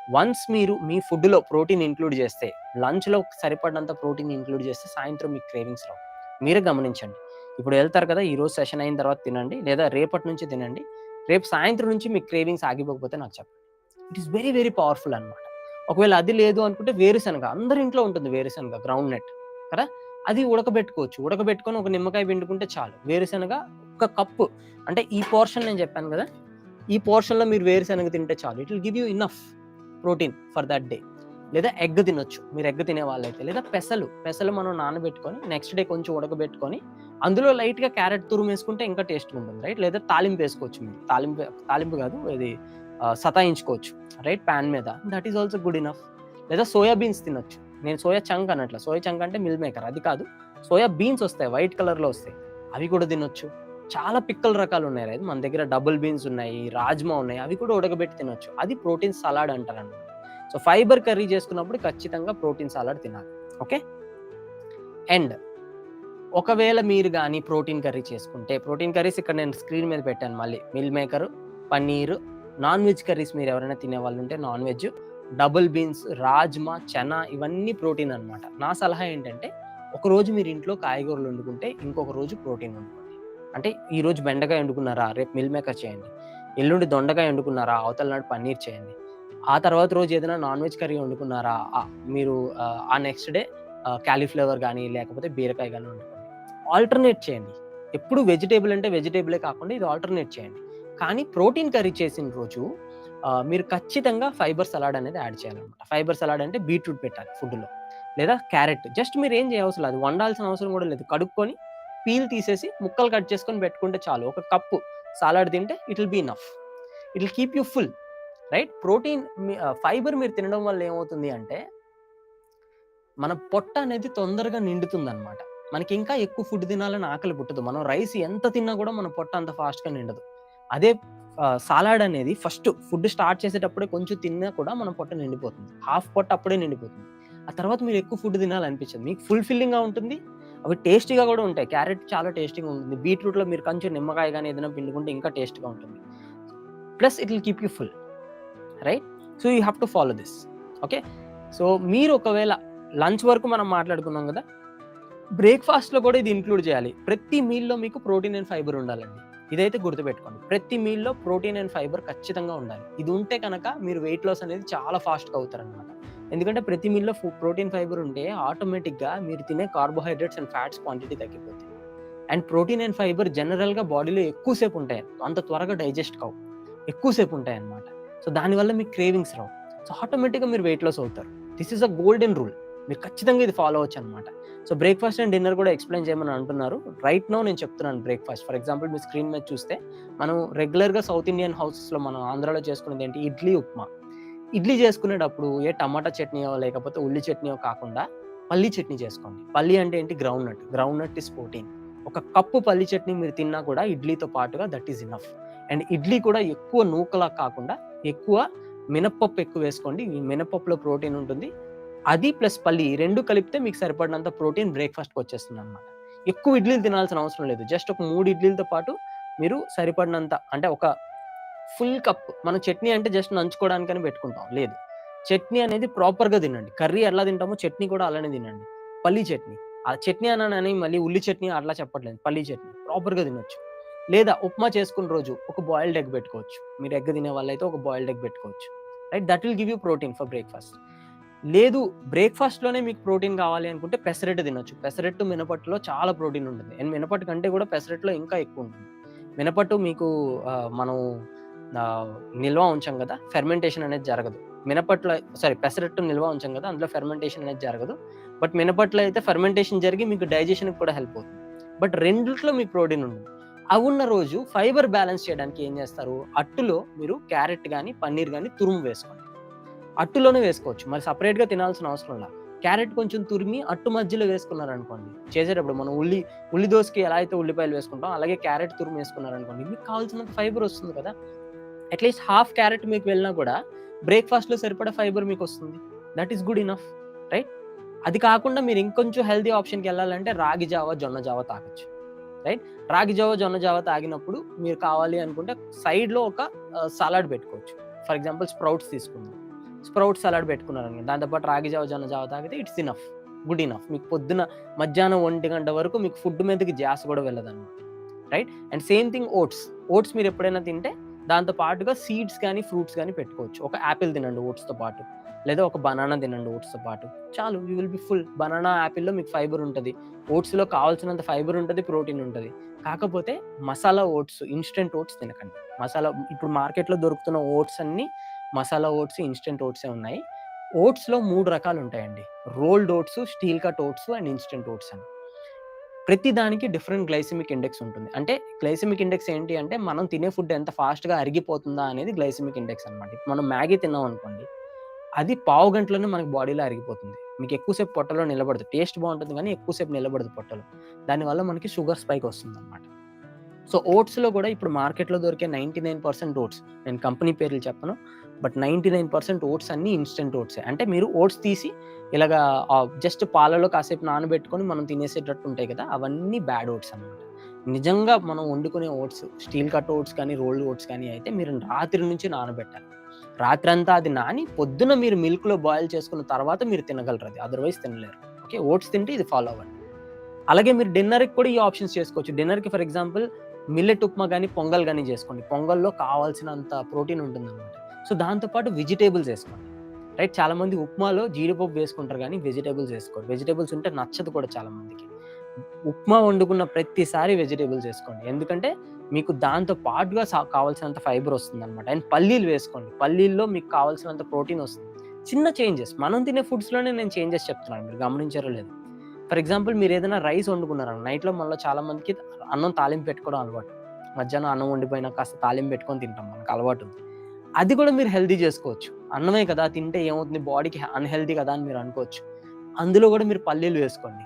వన్స్ మీరు మీ ఫుడ్‌లో ప్రోటీన్ ఇంక్లూడ్ చేస్తే, లంచ్‌లో సరిపడినంత ప్రోటీన్ ఇంక్లూడ్ చేస్తే సాయంత్రం మీకు క్రేవింగ్స్ రావు. మీరే గమనించండి. ఇప్పుడు ఎళ్తారు కదా! ఈరోజు సెషన్ అయిన తర్వాత తినండి. లేదా రేపటి నుంచి తినండి. రేపు సాయంత్రం నుంచి మీకు క్రేవింగ్స్ ఆగిపోకపోతే నాకు చెప్పండి. It is very, very powerful అన్నమాట. ఒకవేళ అది లేదు అనుకుంటే వేరుశనగ. అందరి ఇంట్లో ఉంటుంది వేరుశనగ, గ్రౌండ్ నట్ కదా! అది ఉడకబెట్టుకోవచ్చు. ఉడకబెట్టుకొని ఒక నిమ్మకాయ పిండుకుంటే చాలు. వేరుశనగ ఒక కప్పు అంటే ఈ పోర్షన్ నేను చెప్పాను కదా! ఈ పోర్షన్‌లో మీరు వేరుశనగ తింటే చాలు. It will give you enough protein for that day. లేదా ఎగ్ తినొచ్చు. మీరు ఎగ్ తినే వాళ్ళైతే. లేదా పెసలు మనం నానబెట్టుకొని నెక్స్ట్ డే కొంచెం ఉడకబెట్టుకొని అందులో లైట్‌గా క్యారట్ తురుమేసుకుంటే ఇంకా టేస్ట్‌గా ఉంటుంది. రైట్? లేదా తాలింపు వేసుకోవచ్చు మీరు. తాలింపు కాదు ఇది సతాయించుకోవచ్చు. రైట్? పాన్ మీద. That is also good enough. లేదా సోయా బీన్స్ తినొచ్చు. నేను సోయా చంక్ అనట్లా. సోయా చంక్ అంటే మిల్ మేకర్ అది కాదు. సోయా బీన్స్ వస్తాయి. వైట్ కలర్‌లో వస్తాయి. అవి కూడా తినొచ్చు. చాలా పిక్కల రకాలు ఉన్నాయి. రైట్? మన దగ్గర డబుల్ బీన్స్ ఉన్నాయి, రాజ్మా ఉన్నాయి. అవి కూడా ఉడకబెట్టి తినొచ్చు. అది ప్రోటీన్ సలాడ్ అంటారన్నమాట. సో ఫైబర్ కర్రీ చేసుకున్నప్పుడు ఖచ్చితంగా ప్రోటీన్ సలాడ్ తినాలి. ఓకే? అండ్ ఒకవేళ మీరు గాని ప్రోటీన్ కర్రీ చేసుకుంటే, ప్రోటీన్ కర్రీస్ ఇక్కడ నేను స్క్రీన్ మీద పెట్టాను మళ్ళీ. Meal maker, paneer, non veg curries మీరు ఎవరైనా తినేవాళ్ళు ఉంటే non veg, double beans, rajma, chana ఇవన్నీ ప్రోటీన్ అన్నమాట. నా సలహా ఏంటంటే ఒకరోజు మీరు ఇంట్లో కాయగూరలు వండుకుంటే ఇంకొక రోజు ప్రోటీన్ వండుకోండి. అంటే ఈరోజు బెండకాయ వండుకున్నారా, రేపు మిల్ మేకర్ చేయండి. ఎల్లుండి దొండకాయ వండుకున్నారా, అవతల నాడు పన్నీర్ చేయండి. ఆ తర్వాత రోజు ఏదైనా నాన్ వెజ్ కర్రీ వండుకున్నారా, మీరు ఆ నెక్స్ట్ డే కాలీఫ్లవర్ గానీ, లేకపోతే బీరకాయ గానీ వండుకోండి. ఆల్టర్‌నేట్ చేయండి. ఎప్పుడు వెజిటబుల్ అంటే వెజిటబులే కాకుండా ఇది ఆల్టర్‌నేట్ చేయండి. కానీ ప్రోటీన్ కర్రీ చేసిన రోజు మీరు ఖచ్చితంగా ఫైబర్ సలాడ్ అనేది యాడ్ చేయాలన్నమాట. ఫైబర్ సలాడ్ అంటే బీట్రూట్ పెట్టాలి ఫుడ్‌లో. లేదా క్యారెట్. జస్ట్ మీరేం చేయవసరం లేదు. వండాల్సిన అవసరం కూడా లేదు. కడుక్కొని, పీల్ తీసేసి ముక్కలు కట్ చేసుకొని పెట్టుకుంటే చాలు. ఒక కప్పు సలాడ్ తింటే it will be enough. It will keep you full. Right? Protein fibre మీరు తినడం వల్ల ఏమవుతుంది అంటే, మన పొట్ట అనేది తొందరగా నిండుతుందన్నమాట. మనకి ఇంకా ఎక్కువ ఫుడ్ తినాలని ఆకలి పుట్టదు. మనం రైస్ ఎంత తిన్నా కూడా మన పొట్ట అంత ఫాస్ట్‌గా నిండదు. అదే సాలాడ్ అనేది ఫస్ట్ ఫుడ్ స్టార్ట్ చేసేటప్పుడే కొంచెం తిన్నా కూడా మన పొట్ట నిండిపోతుంది. హాఫ్ పొట్ట అప్పుడే నిండిపోతుంది. ఆ తర్వాత మీరు ఎక్కువ ఫుడ్ తినాలనిపించదు. మీకు ఫుల్‌ఫిల్లింగ్‌గా ఉంటుంది. అవి టేస్టీగా కూడా ఉంటాయి. క్యారెట్ చాలా టేస్టీగా ఉంటుంది. బీట్రూట్‌లో మీరు కొంచెం నిమ్మకాయ గాని ఏదైనా పిండుకుంటే ఇంకా టేస్ట్‌గా ఉంటుంది. Plus it will keep you full. Right? So you have to follow this. Okay? So మీరు ఒకవేళ లంచ్ వరకు మనం మాట్లాడుకున్నాం కదా! బ్రేక్‌ఫాస్ట్‌లో కూడా ఇది ఇంక్లూడ్ చేయాలి. ప్రతి మీల్‌లో మీకు ప్రోటీన్ అండ్ ఫైబర్ ఉండాలండి. ఇదైతే గుర్తుపెట్టుకోండి. ప్రతి మీల్‌లో ప్రోటీన్ అండ్ ఫైబర్ ఖచ్చితంగా ఉండాలి. ఇది ఉంటే కనుక మీరు వెయిట్ లాస్ అనేది చాలా ఫాస్ట్‌గా అవుతారనమాట. ఎందుకంటే ప్రతి మీల్‌లో ప్రోటీన్, ఫైబర్ ఉంటే ఆటోమేటిక్‌గా మీరు తినే కార్బోహైడ్రేట్స్ అండ్ ఫ్యాట్స్ క్వాంటిటీ తగ్గిపోతుంది. అండ్ ప్రోటీన్ అండ్ ఫైబర్ జనరల్‌గా బాడీలో ఎక్కువ సేపు ఉంటాయి. అంత త్వరగా డైజెస్ట్ కావు. ఎక్కువ సేపు ఉంటాయన్నమాట. సో దానివల్ల మీకు క్రేవింగ్స్ రావు. సో ఆటోమేటిక్‌గా మీరు వెయిట్ లాస్ అవుతారు. This is a golden rule. మీరు ఖచ్చితంగా ఇది ఫాలో అవ్వచ్చనమాట. సో బ్రేక్‌ఫాస్ట్ అండ్ డిన్నర్ కూడా ఎక్స్‌ప్లెయిన్ చేయమని అంటున్నారు. రైట్ నౌ నేను చెప్తున్నాను బ్రేక్‌ఫాస్ట్. ఫర్ ఎగ్జాంపుల్ మీ స్క్రీన్ మీద చూస్తే మనం రెగ్యులర్‌గా సౌత్ ఇండియన్ హౌసెస్‌లో మనం ఆంధ్రాలో చేసుకునేది ఏంటి ఇడ్లీ, ఉప్మా. ఇడ్లీ చేసుకునేటప్పుడు టమాటా చట్నీయో లేకపోతే ఉల్లి చట్నీయో కాకుండా పల్లీ చట్నీ చేసుకోండి. పల్లీ అంటే ఏంటి groundnut. Groundnut is protein. ఒక కప్పు పల్లీ చట్నీ మీరు తిన్నా కూడా ఇడ్లీతో పాటుగా that is enough. And idli కూడా ఎక్కువ నూకలా కాకుండా ఎక్కువ మినపప్పు ఎక్కువ వేసుకోండి. ఈ మినపప్పులో ప్రోటీన్ ఉంటుంది. అది ప్లస్ పల్లి 2 కలిపితే మీకు సరిపడినంత ప్రోటీన్ బ్రేక్‌ఫాస్ట్‌కి వచ్చేస్తుందన్నమాట. ఎక్కువ ఇడ్లీలు తినాల్సిన అవసరం లేదు. జస్ట్ ఒక 3 ఇడ్లీలతో పాటు మీరు సరిపడినంత అంటే ఒక ఫుల్ కప్ మనం చట్నీ అంటే జస్ట్ నంచుకోవడానికని పెట్టుకుంటాం. లేదు. చట్నీ అనేది ప్రాపర్‌గా తినండి. కర్రీ ఎలా తింటామో చట్నీ కూడా అలానే తినండి. పల్లీ చట్నీ. ఆ చట్నీ అన్నానని మళ్ళీ ఉల్లి చట్నీ అట్లా చెప్పట్లేదు. పల్లీ చట్నీ. ప్రాపర్‌గా తినొచ్చు. లేదా ఉప్మా చేసుకున్న రోజు ఒక బాయిల్డ్ ఎగ్ పెట్టుకోవచ్చు. మీరు ఎగ్ తినే వాళ్ళైతే ఒక బాయిల్డ్ ఎగ్ పెట్టుకోవచ్చు. Right? That will give you protein for breakfast. లేదు బ్రేక్‌ఫాస్ట్‌లోనే మీకు ప్రోటీన్ కావాలి అనుకుంటే పెసరట్టు తినొచ్చు. పెసరట్టు, మినపట్టులో చాలా ప్రోటీన్ ఉంటుంది. అండ్ మినపట్టు కంటే కూడా పెసరట్టులో ఇంకా ఎక్కువ ఉంటుంది. మినపట్టు మీకు మనం నిల్వ ఉంచాం కదా! ఫెర్మెంటేషన్ అనేది జరగదు. పెసరట్టు నిల్వ ఉంచాం కదా! అందులో ఫెర్మెంటేషన్ అనేది జరగదు. బట్ మినపట్టులో అయితే ఫెర్మెంటేషన్ జరిగి మీకు డైజెషన్‌కి కూడా హెల్ప్ అవుతుంది. బట్ రెండిట్లో మీకు ప్రోటీన్ ఉంటుంది. అవున్న రోజు ఫైబర్ బ్యాలెన్స్ చేయడానికి ఏం చేస్తారు? అట్టులో మీరు క్యారెట్ గాని, పన్నీర్ గాని తురుము వేసుకోండి. అట్టులోనే వేసుకోవచ్చు. మరి సెపరేట్‌గా తినాల్సిన అవసరంలా. క్యారెట్ కొంచెం తురిమి అట్టు మధ్యలో వేసుకున్నారనుకోండి. చేసేటప్పుడు మనం ఉల్లి దోసకి ఎలా అయితే ఉల్లిపాయలు వేసుకుంటామో, అలాగే క్యారెట్ తురుము వేసుకున్నారనుకోండి. మీకు కావాల్సినంత ఫైబర్ వస్తుంది కదా! అట్‌లీస్ట్ హాఫ్ క్యారెట్ మీకు వెళ్ళినా కూడా బ్రేక్‌ఫాస్ట్‌లో సరిపడా ఫైబర్ మీకొస్తుంది. That is good enough. Right? అది కాకుండా మీరు ఇంకొంచెం హెల్తీ ఆప్షన్‌కెళ్ళాలంటే రాగి జావ, జొన్న జావ తాగొచ్చు. రైట్? రాగి జావ, జొన్న జావ తాగినప్పుడు మీరు కావాలి అనుకుంటే సైడ్‌లో ఒక సలాడ్ పెట్టుకోవచ్చు. ఫర్ ఎగ్జాంపుల్ స్ప్రౌట్స్ తీసుకుందాం. స్ప్రౌట్ సలాడ్ పెట్టుకున్నారనుకోండి. దాంతో పాటు రాగి జావ, జొన్న జావ తాగితే ఇట్స్ ఇనఫ్. Good enough. మీకు పొద్దున మధ్యాహ్నం 1 వరకు మీకు ఫుడ్ మీదకి ధ్యాస కూడా వెళ్ళదనమాట. Right? And same thing oats. Oats మీరెప్పుడైనా తింటే దాంతో పాటుగా సీడ్స్ గాని, ఫ్రూట్స్ గాని పెట్టుకోవచ్చు. ఒక యాపిల్ తినండి ఓట్స్‌తో పాటు. లేదా ఒక బనానా తినండి ఓట్స్‌తో పాటు. చాలు you will be full. Banana, యాపిల్‌లో మీకు ఫైబర్ ఉంటది. ఓట్స్‌లో కావాల్సినంత ఫైబర్ ఉంటది, ప్రోటీన్ ఉంటది. కాకపోతే మసాలా ఓట్స్, ఇన్‌స్టంట్ ఓట్స్ తినకండి. ఇప్పుడు మార్కెట్‌లో దొరుకుతున్న ఓట్స్ అన్నీ మసాలా ఓట్స్, ఇన్‌స్టంట్ ఓట్సే ఉన్నాయి. ఓట్స్‌లో 3 రకాలుంటాయండి. Rolled oats, steel cut oats and instant oats అని. ప్రతి దానికి డిఫరెంట్ గ్లైసెమిక్ ఇండెక్స్ ఉంటుంది. అంటే గ్లైసెమిక్ ఇండెక్స్ ఏంటి అంటే మనం తినే ఫుడ్ ఎంత ఫాస్ట్‌గా అరిగిపోతుందా అనేది గ్లైసెమిక్ ఇండెక్స్ అన్నమాట. ఇప్పుడు మనం మ్యాగీ తిన్నామనుకోండి, అది పావు గంటలోనే మనకి బాడీలో అరిగిపోతుంది. మీకు ఎక్కువ సేపు పొట్టలో నిలబడదు. టేస్ట్ బావుంటుంది గానీ ఎక్కువ సేపు నిలబడదు పొట్టలో. దానివల్ల మనకి షుగర్ స్పైక్ వస్తుందన్నమాట. సో, ఓట్స్‌లో గూడా ఇప్పుడు మార్కెట్‌లో దొరికే 99% ఓట్స్, నేను కంపెనీ పేర్లు చెప్పను. బట్ 99% ఓట్స్ అన్నీ ఇన్‌స్టంట్ ఓట్సే. అంటే మీరు ఓట్స్ తీసి ఇలాగా జస్ట్ పాలలో కాసేపు నానబెట్టుకొని మనం తినేసేటట్టు ఉంటాయి కదా! అవన్నీ బ్యాడ్ ఓట్స్ అన్నమాట. నిజంగా మనం వండుకునే ఓట్స్, స్టీల్ కట్ ఓట్స్ కానీ, రోల్డ్ ఓట్స్ కానీ అయితే మీరు రాత్రి నుంచి నానబెట్టాలి. రాత్రంతా అది నాని పొద్దున మీరు మిల్క్‌లో బాయిల్ చేసుకున్న తర్వాత మీరు తినగలరది. అదర్‌వైజ్ తినలేరు. ఓకే. ఓట్స్ తింటే ఇది ఫాలో అవ్వండి. అలాగే మీరు డిన్నర్‌కి కూడా ఈ ఆప్షన్స్ చేసుకోవచ్చు. డిన్నర్‌కి ఫర్ ఎగ్జాంపుల్ మిల్లెట్ ఉప్మా గాని, పొంగల్ గాని జేసుకోండి. పొంగల్‌లో కావాల్సినంత ప్రోటీన్ ఉంటుందనమాట. సో, దాంతో పాటు వెజిటబుల్స్ ఏసుకోండి. రైట్? చాలామంది ఉప్మాలో జీడిపప్పు వేసుకుంటారు గానీ, వెజిటబుల్స్ ఏసుకోరు. వెజిటబుల్స్ ఉంటే నచ్చదు కూడా చాలా మందికి. ఉప్మా వండుకున్న ప్రతిసారి వెజిటబుల్స్ ఏసుకోండి. ఎందుకంటే, మీకు దాంతో పాటుగా కావాల్సినంత ఫైబర్ వస్తుందనమాట. అండ్ పల్లీలు వేసుకోండి. పల్లీల్లో మీకు కావాల్సినంత ప్రోటీన్ వస్తుంది. చిన్న చేంజెస్. మనం తినే ఫుడ్స్‌లోనే నేను చేంజెస్ చెప్తున్నాను. మీరు గమనించారో లేదో. ఫర్ ఎగ్జాంపుల్ మీరేదైనా రైస్ వండుకున్నారనుకో, నైట్‌లో మనలో చాలా మందికి అన్నం తాలింపు పెట్టుకోవడం అలవాటు. మధ్యాహ్నం అన్నం వండిపోయినా కాస్త తాలింపు పెట్టుకొని తింటాం. మనకు అలవాటుంది. అది కూడా మీరు హెల్తీ చేసుకోవచ్చు. అన్నమే కదా! తింటే ఏమవుతుంది బాడీకి అన్‌హెల్తీ కదా! అని మీరు అనుకోవచ్చు. అందులో కూడా మీరు పల్లీలు వేసుకోండి.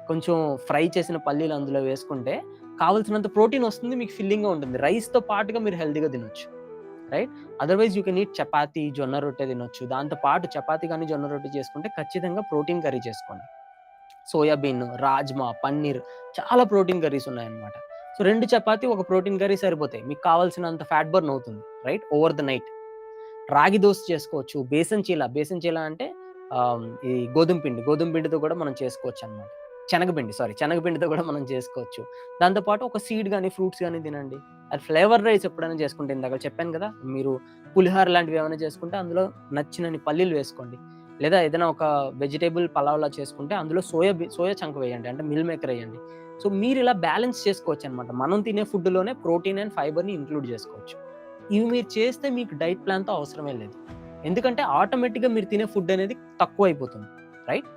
కొంచెం ఫ్రై చేసిన పల్లీలు అందులో వేసుకుంటే కావాల్సినంత ప్రోటీన్ వస్తుంది. మీకు ఫిల్లింగ్‌గా ఉంటుంది. రైస్‌తో పాటుగా మీరు హెల్తీగా తినొచ్చు. Right? Otherwise you can eat chapati, జొన్న రొట్టె తినొచ్చు. దాంతో పాటు చపాతీ గాని, జొన్న రొట్టె చేసుకుంటే ఖచ్చితంగా ప్రోటీన్ కర్రీ చేసుకోండి. సోయాబీన్, రాజ్మా, పన్నీర్ చాలా ప్రోటీన్ కర్రీస్ ఉన్నాయన్నమాట. సో, 2 చపాతీ, ఒక ప్రోటీన్ కర్రీ సరిపోతాయి. మీకు కావాల్సినంత ఫ్యాట్ బర్న్ అవుతుంది. రైట్? Over the night. రాగి దోస చేసుకోవచ్చు. బేసన్ చీల అంటే ఈ గోధుమ పిండి. గోధుమ పిండితో కూడా మనం చేసుకోవచ్చనమాట. శనగపిండితో కూడా మనం చేసుకోవచ్చు. దాంతో పాటు ఒక సీడ్ గాని, ఫ్రూట్స్ గాని తినండి. అది ఫ్లేవర్ రైస్ ఎప్పుడైనా చేసుకుంటే ఇందాక చెప్పాను కదా! మీరు పులిహోర లాంటివి ఏమైనా చేసుకుంటే అందులో నచ్చినన్ని పల్లీలు వేసుకోండి. లేదా ఏదైనా ఒక వెజిటబుల్ పలావ్‌లా చేసుకుంటే అందులో సోయా చంక్ వేయండి. అంటే మిల్ మేకర్ ఎయండి. సో, మీరిలా బ్యాలెన్స్ చేసుకోవచ్చనమాట. మనం తినే ఫుడ్‌లోనే ప్రోటీన్ అండ్ ఫైబర్‌ని ఇంక్లూడ్ చేసుకోవచ్చు. ఇవి మీరు చేస్తే మీకు డైట్ ప్లాన్‌తో అవసరమే లేదు. ఎందుకంటే ఆటోమేటిక్‌గా మీరు తినే ఫుడ్ అనేది తక్కువైపోతుంది. రైట్?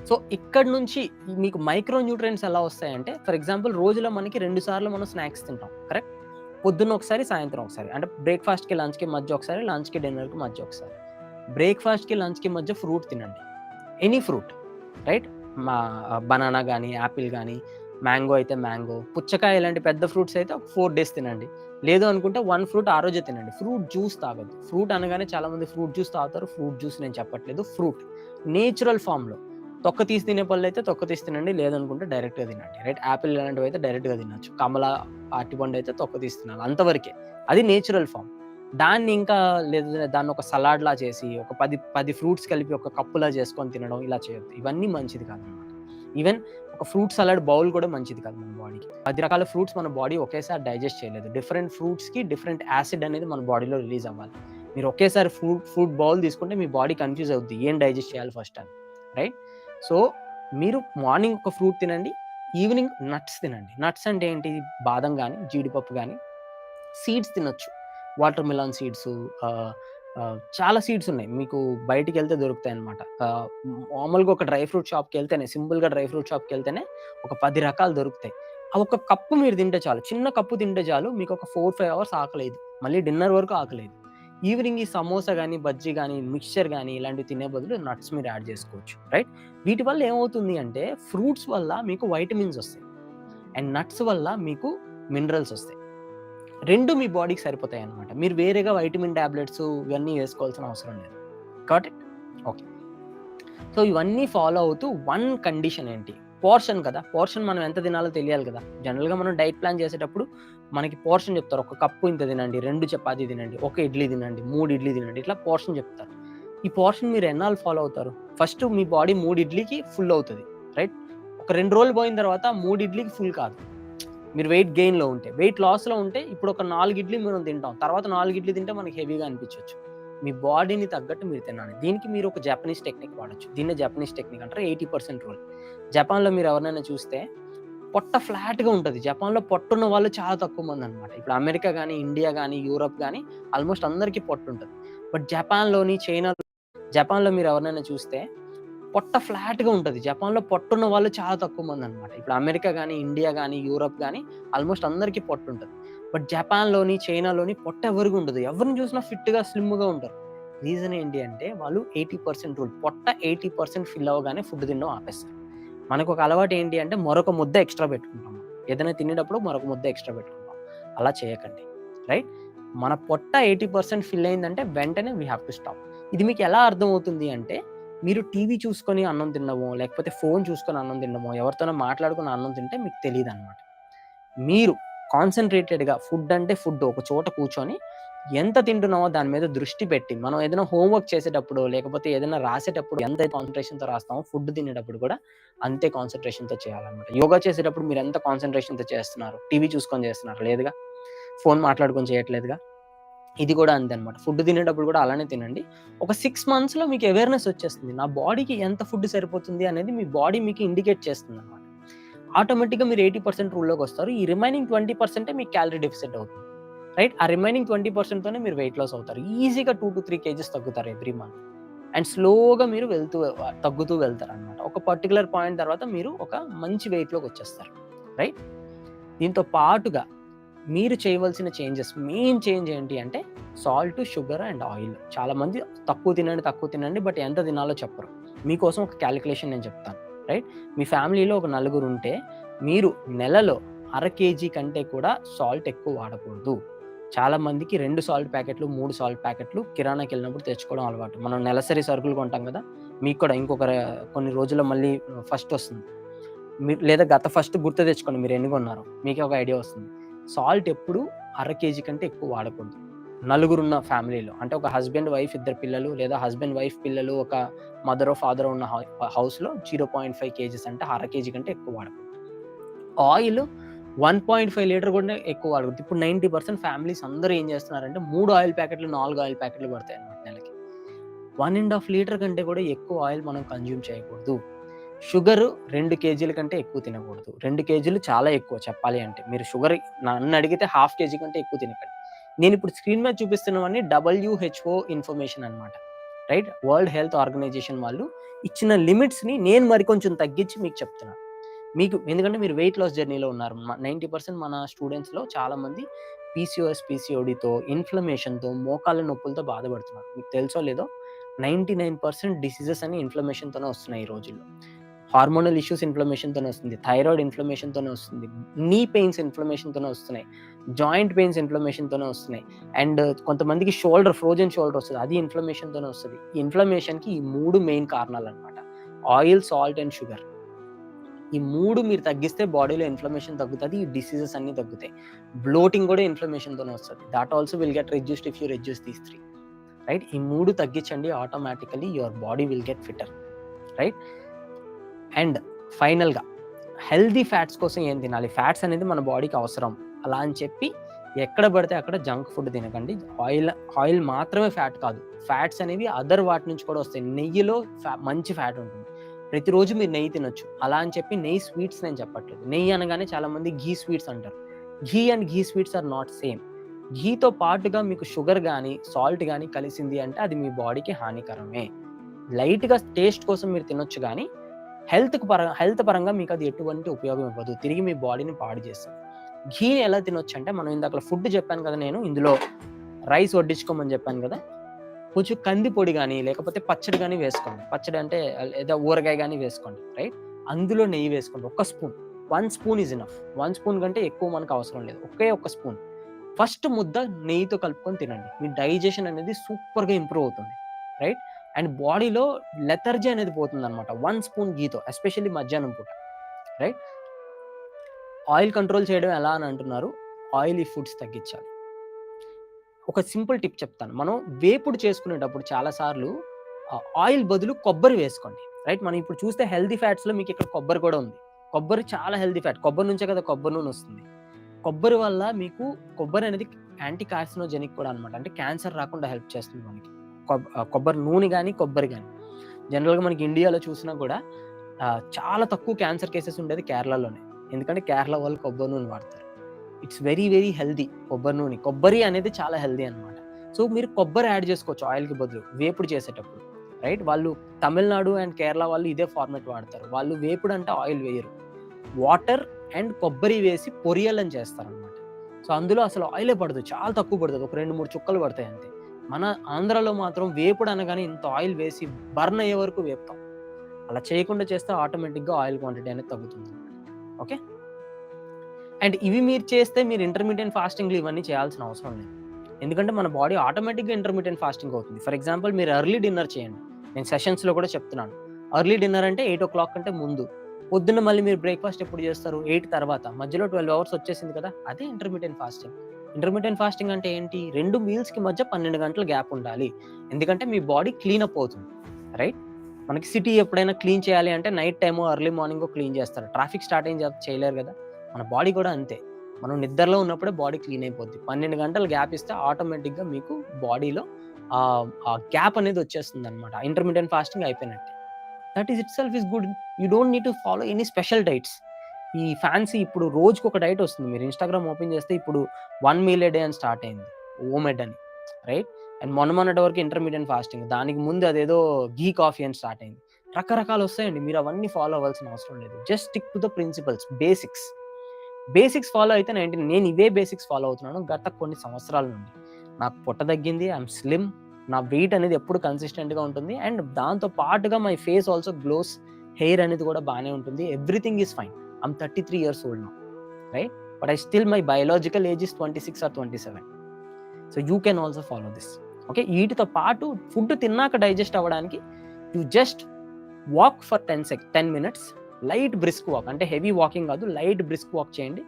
సో, ఇక్కడి నుంచి మీకు మైక్రో న్యూట్రియంట్స్ ఎలా వస్తాయంటే, ఫర్ ఎగ్జాంపుల్ రోజులో మనకి 2 సార్లు మనం స్నాక్స్ తింటాం. కరెక్ట్? పొద్దున్న ఒకసారి, సాయంత్రం ఒకసారి. అంటే బ్రేక్‌ఫాస్ట్‌కి, లంచ్‌కి మధ్య ఒకసారి, లంచ్‌కి, డిన్నర్‌కి మధ్య ఒకసారి. బ్రేక్‌ఫాస్ట్‌కి, లంచ్‌కి మధ్య ఫ్రూట్ తినండి. Any fruit. రైట్? మా బనానా గాని, యాపిల్ గాని, మ్యాంగో అయితే మ్యాంగో, పుచ్చకాయ ఇలాంటి పెద్ద ఫ్రూట్స్ అయితే ఒక 4 డేస్ తినండి. లేదు అనుకుంటే 1 ఫ్రూట్ ఆ రోజే తినండి. ఫ్రూట్ జ్యూస్ తాగొద్దు. ఫ్రూట్ అనగానే చాలామంది ఫ్రూట్ జ్యూస్ తాగుతారు. ఫ్రూట్ జ్యూస్ నేను చెప్పట్లేదు. ఫ్రూట్ నేచురల్ ఫార్మ్‌లో తొక్క తీసి తినే పళ్ళైతే తొక్క తీసి తినండి. లేదనుకుంటే డైరెక్ట్‌గా తినండి. రైట్? యాపిల్ ఇలాంటివైతే డైరెక్ట్‌గా తినొచ్చు. కమల, అరటిపండు అయితే తొక్క తీసి తినాలి. అంతవరకే. అది నేచురల్ ఫార్మ్. దాన్ని ఇంకా లేదు దాన్ని ఒక సలాడ్‌లా చేసి ఒక 10 ఫ్రూట్స్ కలిపి ఒక కప్పులా చేసుకొని తినడం ఇలా చేయొద్దు. ఇవన్నీ మంచిది కాదనమాట. ఈవెన్ ఒక ఫ్రూట్ సలాడ్ బౌల్ కూడా మంచిది కాదు మన బాడీకి. 10 రకాల ఫ్రూట్స్ మన బాడీ ఒకేసారి డైజెస్ట్ చేయలేదు. డిఫరెంట్ ఫ్రూట్స్‌కి డిఫరెంట్ యాసిడ్ అనేది మన బాడీలో రిలీజ్ అవ్వాలి. మీరు ఒకేసారి ఫ్రూట్ బౌల్ తీసుకుంటే మీ బాడీ కన్‌ఫ్యూజ్ అవుద్ది. ఏం డైజెస్ట్ చేయాలి ఫస్ట్ అని. రైట్? సో, మీరు మార్నింగ్ ఒక ఫ్రూట్ తినండి. ఈవినింగ్ నట్స్ తినండి. నట్స్ అంటే ఏంటి? బాదం గాని, జీడిపప్పు గాని, సీడ్స్ తినొచ్చు. వాటర్ మిలన్ సీడ్సు, ఆహ్, చాలా సీడ్స్ ఉన్నాయి. మీకు బయటికెళ్తే దొరుకుతాయన్నమాట. మామూలుగా ఒక డ్రై ఫ్రూట్ షాప్‌కెళ్తేనే సింపుల్‌గా డ్రై ఫ్రూట్ షాప్‌కెళ్తేనే ఒక 10 రకాలు దొరుకుతాయి. ఆ ఒక కప్పు మీరు తింటే చాలు. చిన్న కప్పు తింటే చాలు. మీకు ఒక 4, 5 అవర్స్ ఆకలేదు. మళ్ళీ డిన్నర్ వరకు ఆకలేదు. ఈవినింగ్ ఈ సమోసా గాని, బజ్జీ గాని, మిక్స్చర్ గాని ఇలాంటివి తినే బదులు నట్స్ మీరు యాడ్ చేసుకోవచ్చు. రైట్? వీటి వల్ల ఏమవుతుంది అంటే ఫ్రూట్స్ వల్ల మీకు వైటమిన్స్ వస్తాయి. అండ్ నట్స్ వల్ల మీకు మినరల్స్ వస్తాయి. 2 మీ బాడీకి సరిపోతాయన్నమాట. మీరు వేరేగా వైటమిన్ టాబ్లెట్స్ ఇవన్నీ వేసుకోవాల్సిన అవసరం లేదు. Got it? ఓకే. సో ఇవన్నీ ఫాలో అవుతూ వన్ కండిషన్ ఏంటి? పోర్షన్ కదా! పోర్షన్ మనం ఎంత తినాలో తెలియాలి కదా! జనరల్‌గా మనం డైట్ ప్లాన్ చేసేటప్పుడు మనకి పోర్షన్ చెప్తారు. ఒక కప్పు ఇంత తినండి, 2 చపాతీ తినండి, ఒక ఇడ్లీ తినండి, 3 ఇడ్లీ తినండి. ఇట్లా పోర్షన్ చెప్తారు. ఈ పోర్షన్ మీరు ఎన్నాళ్ళు ఫాలో అవుతారు? ఫస్ట్ మీ బాడీ 3 ఇడ్లీకి ఫుల్ అవుతది. రైట్? ఒక 2 రోజులు పోయిన తర్వాత 3 ఇడ్లీకి ఫుల్ కాదు. మీరు వెయిట్ గెయిన్‌లో ఉంటే. వెయిట్ లాస్‌లో ఉంటే ఇప్పుడు ఒక 4 ఇడ్లీ మనం తింటాం. తర్వాత 4 ఇడ్లీ తింటే మనకి హెవీగా అనిపించొచ్చు. మీ బాడీని తగ్గట్టు మీరు తినాలి. దీనికి మీరు ఒక జపనీస్ టెక్నిక్ వాడొచ్చు. దీన్నే జపనీస్ టెక్నిక్ అంటారు. 80% రూల్. జపాన్‌లో మీరు ఎవరినైనా చూస్తే పొట్ట ఫ్లాట్‌గా ఉంటది. జపాన్‌లో పొట్టున్న వాళ్ళు చాలా తక్కువ మందనమాట. ఇప్పుడు అమెరికా గాని, ఇండియా గాని, యూరప్ గాని ఆల్‌మోస్ట్ అందరికీ పొట్టుంటది. బట్ జపాన్‌లో మీరు ఎవరినైనా చూస్తే పొట్ట ఫ్లాట్‌గా ఉంటది. జపాన్‌లో పొట్టున్న వాళ్ళు చాలా తక్కువ మందనమాట. ఇప్పుడు అమెరికా గాని, ఇండియా గాని, యూరప్ గాని ఆల్‌మోస్ట్ అందరికీ పొట్టుంటది. బట్ జపాన్‌లోని, చైనాలోని పొట్ట ఎవరికీ ఉండదు. ఎవరిని చూసినా ఫిట్‌గా, స్లిమ్‌గా ఉంటారు. రీజన్ ఏంటి అంటే వాళ్ళు 80% రూల్. పొట్ట 80% ఫిల్ అవ్వగానే ఫుడ్ తినడం ఆపేస్తారు. మనకొక అలవాటు ఏంటి అంటే మరొక ముద్ద ఎక్స్‌ట్రా పెట్టుకుంటాం. ఏదైనా తినేటప్పుడు మరొక ముద్ద ఎక్స్‌ట్రా పెట్టుకుంటాం. అలా చేయకండి. రైట్? మన పొట్ట 80% ఫిల్ అయిందంటే వెంటనే వి హావ్ టు స్టాప్. ఇది మీకు ఎలా అర్థమవుతుంది అంటే మీరు టీవీ చూసుకొని అన్నం తినడమో, లేకపోతే ఫోను చూసుకొని అన్నం తినడమో, ఎవరితోనో మాట్లాడుకొని అన్నం తింటే మీకు తెలీదనమాట. మీరు కాన్సంట్రేటెడ్‌గా ఫుడ్ అంటే ఫుడ్ ఒక చోట కూర్చొని ఎంత తింటున్నామో దాని మీద దృష్టి పెట్టి, మనం ఏదైనా హోంవర్క్ చేసేటప్పుడో, లేకపోతే ఏదైనా రాసేటప్పుడు ఎంత కాన్సంట్రేషన్‌తో రాస్తామో, ఫుడ్ తినేటప్పుడు కూడా అంతే కాన్సంట్రేషన్‌తో చేయాలనమాట. యోగా చేసేటప్పుడు మీరు ఎంత కాన్సంట్రేషన్‌తో చేస్తున్నారు? టీవీ చూసుకొని చేస్తున్నారా? లేదుగా. ఫోను మాట్లాడుకొని చేయట్లేదుగా. ఇది కూడా అంతే అనమాట. ఫుడ్ తినేటప్పుడు కూడా అలానే తినండి. ఒక 6 మంత్స్‌లో మీకు అవేర్‌నెస్ వచ్చేస్తుంది. నా బాడీకి ఎంత ఫుడ్ సరిపోతుంది అనేది మీ బాడీ మీకు ఇండికేట్ చేస్తుందనమాట. ఆటోమేటిక్‌గా మీరు 80% రూల్‌లోకొస్తారు. ఈ రిమైనింగ్ 20% మీకు క్యాలరీ డెఫిసిట్ అవుతుంది. రైట్? ఆ రిమైనింగ్ 20%తోనే మీరు వెయిట్ లాస్ అవుతారు. ఈజీగా 2-3 కేజీస్ తగ్గుతారు ఎవ్రీ మంత్. అండ్ స్లోగా మీరు తగ్గుతూ వెళ్తారనమాట. ఒక పర్టిక్యులర్ పాయింట్ తర్వాత మీరు ఒక మంచి వెయిట్‌లోకొచ్చేస్తారు. రైట్? దీంతో పాటుగా మీరు చేయవలసిన మెయిన్ చేంజ్ ఏంటి అంటే సాల్ట్, షుగర్ అండ్ ఆయిల్. చాలామంది తక్కువ తినండి బట్ ఎంత తినాలో చెప్పరు. మీకోసం ఒక కాలిక్యులేషన్ నేను చెప్తాను. రైట్? మీ ఫ్యామిలీలో ఒక నలుగురుంటే మీరు నెలలో అర కేజీ కంటే కూడా సాల్ట్ ఎక్కువ వాడకూడదు. చాలా మందికి 2 సాల్ట్ ప్యాకెట్లు, 3 సాల్ట్ ప్యాకెట్లు కిరాణాకెళ్ళినప్పుడు తెచ్చుకోవడం అలవాటు. మనం నెలసరి సరుకులు కొంటాం కదా! మీకు కూడా కొన్ని రోజుల్లో మళ్ళీ ఫస్ట్ వస్తుంది. లేదా గత ఫస్ట్ గుర్తు తెచ్చుకోండి మీరెన్ని కొన్నారో. మీకే ఒక ఐడియా వస్తుంది. సాల్ట్ ఎప్పుడు అర కేజీ కంటే ఎక్కువ వాడకూడదు. నలుగురున్న ఫ్యామిలీలో. అంటే ఒక హస్బెండ్, వైఫ్, ఇద్దరు పిల్లలు లేదా హస్బెండ్, వైఫ్, పిల్లలు ఒక మదరో, ఫాదరో ఉన్న హౌస్‌లో 0.5 కేజీస్ అంటే అర కేజీ కంటే ఎక్కువ వాడకూడదు. ఆయిల్ 1.5 లీటర్ కూడా ఎక్కువ వాడకూడదు. ఇప్పుడు 90% ఫ్యామిలీస్ అందరూ ఏం చేస్తున్నారంటే 3 ఆయిల్ ప్యాకెట్లు, 4 ఆయిల్ ప్యాకెట్లు పడతాయన్నమాట నెలకి. 1.5 లీటర్ కంటే కూడా ఎక్కువ ఆయిల్ మనం కన్జ్యూమ్ చేయకూడదు. షుగరు 2 కేజీల కంటే ఎక్కువ తినకూడదు. 2 కేజీలు చాలా ఎక్కువ చెప్పాలి అంటే. మీరు నన్నడిగితే హాఫ్ కేజీ కంటే ఎక్కువ తినకండి. నేనిప్పుడు స్క్రీన్ మీద చూపిస్తున్నవన్నీ WHO ఇన్ఫర్మేషన్ అన్నమాట. రైట్? వరల్డ్ హెల్త్ ఆర్గనైజేషన్ వాళ్ళు ఇచ్చిన లిమిట్స్‌ని నేను మరికొంచెం తగ్గించి మీకు చెప్తున్నాను. ఎందుకంటే మీరు వెయిట్ లాస్ జర్నీలో ఉన్నారు. 90% మన స్టూడెంట్స్‌లో చాలామంది పీసీఓఎస్, పీసీఓడీతో, ఇన్‌ఫ్లమేషన్‌తో, మోకాళ్ళ నొప్పులతో బాధపడుతున్నారు. మీకు తెలుసో లేదో 99% డిసీజెస్ అన్ని ఇన్‌ఫ్లమేషన్‌తోనే వస్తున్నాయి ఈ రోజుల్లో. హార్మోనల్ ఇష్యూస్ ఇన్‌ఫ్లమేషన్‌తోనే వస్తుంది. థైరాయిడ్ ఇన్‌ఫ్లమేషన్‌తోనే వస్తుంది. నీ పెయిన్స్ ఇన్‌ఫ్లమేషన్‌తోనే వస్తున్నాయి. జాయింట్ పెయిన్స్ ఇన్‌ఫ్లమేషన్‌తోనే వస్తున్నాయి. అండ్ కొంతమందికి ఫ్రోజన్ షోల్డర్ వస్తది. అది ఇన్‌ఫ్లమేషన్‌తోనే వస్తది. ఈ ఇన్‌ఫ్లమేషన్‌కి ఈ 3 మెయిన్ కారణాలన్నమాట. Oil, salt and sugar. ఈ 3 మీరు తగ్గిస్తే బాడీలో ఇన్‌ఫ్లమేషన్ తగ్గుతది. ఈ డిసీజెస్ అన్నీ తగ్గుతాయి. బ్లోటింగ్ కూడా ఇన్‌ఫ్లమేషన్‌తోనే వస్తది. Thought also will get reduced if you reduce these 3. Right? ఈ 3 తగ్గించండి automatically your body will get fitter. Right? And ఫైనల్‌గా హెల్తీ ఫ్యాట్స్ కోసం ఏం తినాలి? ఫ్యాట్స్ అనేది మన బాడీకి అవసరం. అలా అని చెప్పి ఎక్కడ పడితే అక్కడ జంక్ ఫుడ్ తినకండి. ఆయిల్ మాత్రమే ఫ్యాట్ కాదు. ఫ్యాట్స్ అనేవి అదర్ వాటి నుంచి కూడా వస్తాయి. నెయ్యిలో మంచి ఫ్యాట్ ఉంటుంది. ప్రతిరోజు మీరు నెయ్యి తినొచ్చు. అలా అని చెప్పి నెయ్యి స్వీట్స్ నేను చెప్పట్లేదు. నెయ్యి అనగానే చాలామంది ఘీ స్వీట్స్ అంటారు. Ghee and ghee sweets are not same. ఘీతో పాటుగా మీకు షుగర్ గాని, సాల్ట్ గాని కలిసింది అంటే అది మీ బాడీకి హానికరమే. లైట్‌గా టేస్ట్ కోసం మీరు తినొచ్చు గానీ హెల్త్ పరంగా మీకు అది ఎటువంటి ఉపయోగం ఇవ్వదు. తిరిగి మీ బాడీని పాడు చేస్తుంది. ఘీని ఎలా తినొచ్చు అంటే, మనం ఇందాక ఫుడ్ చెప్పాను కదా నేను, ఇందులో రైస్ వడ్డించుకోమని చెప్పాను కదా, కొంచెం కంది పొడి గానీ, లేకపోతే పచ్చడి గానీ వేసుకోండి. పచ్చడి అంటే లేదా ఊరగాయ గానీ వేసుకోండి, రైట్? అందులో నెయ్యి వేసుకోండి. ఒక spoon. 1 spoon is enough. 1 spoon కంటే ఎక్కువ మనకు అవసరం లేదు. ఒకే ఒక్క స్పూన్. ఫస్ట్ ముద్ద నెయ్యితో కలుపుకొని తినండి. మీ డైజెషన్ అనేది సూపర్‌గా ఇంప్రూవ్ అవుతుంది, రైట్? అండ్ బాడీలో లెథర్జీ అనేది పోతుందనమాట 1 స్పూన్ ఘీతో, ఎస్పెషల్లీ మధ్యాహ్నం పూట, రైట్? ఆయిల్ కంట్రోల్ చేయడం ఎలా అని అంటున్నారు? ఆయిలీ ఫుడ్స్ తగ్గించాలి. ఒక సింపుల్ టిప్ చెప్తాను. మనం వేపుడు చేసుకునేటప్పుడు చాలా సార్లు ఆయిల్ బదులు కొబ్బరి వేసుకోండి, రైట్? మనం ఇప్పుడు చూస్తే హెల్తీ ఫ్యాట్స్‌లో మీకు ఇక్కడ కొబ్బరి కూడా ఉంది. కొబ్బరి చాలా హెల్తీ ఫ్యాట్. కొబ్బరి నుంచే కదా కొబ్బరి నూనె వస్తుంది. కొబ్బరి వల్ల మీకు కొబ్బరి అనేది యాంటీ కార్సినోజెనిక్ కూడా అనమాట. అంటే క్యాన్సర్ రాకుండా హెల్ప్ చేస్తుంది మనకి. కొబ్బరి నూనె గాని, కొబ్బరి గాని. జనరల్‌గా మనకి ఇండియాలో చూసినా కూడా చాలా తక్కువ క్యాన్సర్ కేసెస్ ఉండేది కేరళలోనే. ఎందుకంటే కేరళ వాళ్ళు కొబ్బరి నూనె వాడతారు. ఇట్స్ వెరీ వెరీ హెల్తీ కొబ్బరి నూనె. కొబ్బరి అనేది చాలా హెల్తీ అనమాట. సో మీరు కొబ్బరి యాడ్ చేసుకోవచ్చు ఆయిల్‌కి బదులు వేపుడు చేసేటప్పుడు, రైట్? వాళ్ళు తమిళనాడు అండ్ కేరళ వాళ్ళు ఇదే ఫార్మాట్ వాడతారు. వాళ్ళు వేపుడు అంటే ఆయిల్ వేయరు. వాటర్ అండ్ కొబ్బరి వేసి పొరియల్ అని చేస్తారనమాట. సో అందులో అసలు ఆయిలే పడదు. చాలా తక్కువ పడుతది. ఒక 2, 3 చుక్కలు పడతాయి అంతే. మన ఆంధ్రాలో మాత్రం వేపుడు అనగానే ఇంత ఆయిల్ వేసి బర్న్ అయ్యే వరకు వేపుతాం. అలా చేయకుండా చేస్తే ఆటోమేటిక్‌గా ఆయిల్ క్వాంటిటీ అనేది తగ్గుతుందనమాట. ఓకే? అండ్ ఇవి మీరు చేస్తే మీరు ఇంటర్మిటెంట్ ఫాస్టింగ్‌లు ఇవన్నీ చేయాల్సిన అవసరం లేదు. ఎందుకంటే మన బాడీ ఆటోమేటిక్‌గా ఇంటర్మిటెంట్ ఫాస్టింగ్ అవుతుంది. ఫర్ ఎగ్జాంపుల్ మీరు ఎర్లీ డిన్నర్ చేయండి. నేను సెషన్స్‌లో కూడా చెప్తున్నాను. ఎర్లీ డిన్నర్ అంటే 8:00 కంటే ముందు. పొద్దున్న మళ్ళీ మీరు బ్రేక్‌ఫాస్ట్ ఎప్పుడు చేస్తారు? 8 తర్వాత. మధ్యలో 12 అవర్స్ వచ్చేసింది కదా! అదే ఇంటర్మిటెంట్ ఫాస్టింగ్. ఇంటర్మిటెంట్ ఫాస్టింగ్ అంటే ఏంటి? 2 మీల్స్‌కి మధ్య 12 గంటల గ్యాప్ ఉండాలి. ఎందుకంటే మీ బాడీ క్లీన్ అప్ అవుతుంది, రైట్? మనకి సిటీ ఎప్పుడైనా క్లీన్ చేయాలి అంటే నైట్ టైమో, ఎర్లీ మార్నింగో క్లీన్ చేస్తారు. ట్రాఫిక్ స్టార్ట్ అయిన చేయలేరు కదా! మన బాడీ కూడా అంతే. మనం నిద్రలో ఉన్నప్పుడే బాడీ క్లీన్ అయిపోద్ది. 12 గంటలు గ్యాప్ ఇస్తే ఆటోమేటిక్‌గా మీకు బాడీలో ఆ గ్యాప్ అనేది వచ్చేస్తుందనమాట. ఇంటర్మిటెంట్ ఫాస్టింగ్ అయిపోయినట్టే. That is itself is good. You don't need to follow any special diets. ఈ ఫ్యాన్సీ ఇప్పుడు రోజుకొక డైట్ వస్తుంది. మీరు ఇన్‌స్టాగ్రామ్ ఓపెన్ చేస్తే ఇప్పుడు 1 మీల్ ఎ డే అని స్టార్ట్ అయింది. ఓమెడ్ అని, రైట్? అండ్ మొన్నటి వరకు ఇంటర్మిటెంట్ ఫాస్టింగ్. దానికి ముందు అదేదో ఘీ కాఫీ అని స్టార్ట్ అయింది. రకరకాలు వస్తాయండి. మీరు అవన్నీ ఫాలో అవ్వాల్సిన అవసరం లేదు. Just stick to the principles, basics. Basics follow అయితే నేను ఇవే బేసిక్స్ ఫాలో అవుతున్నాను గత కొన్ని సంవత్సరాల నుండి. నాకు పొట్ట తగ్గింది. I am slim. నా వెయిట్ అనేది ఎప్పుడు కన్సిస్టెంట్‌గా ఉంటుంది. అండ్ దాంతో పాటుగా my face also glows. Hair అనేది కూడా బానే ఉంటుంది. Everything is fine. I am 33 years old now, right? But my biological age is 26 or 27. So you can also follow this. Okay? వీటితో పాటు ఫుడ్ తిన్నాక డైజెస్ట్ అవ్వడానికి you just walk for 10 minutes. Light brisk walk, అంటే heavy walking కాదు, light brisk walk చేయండి.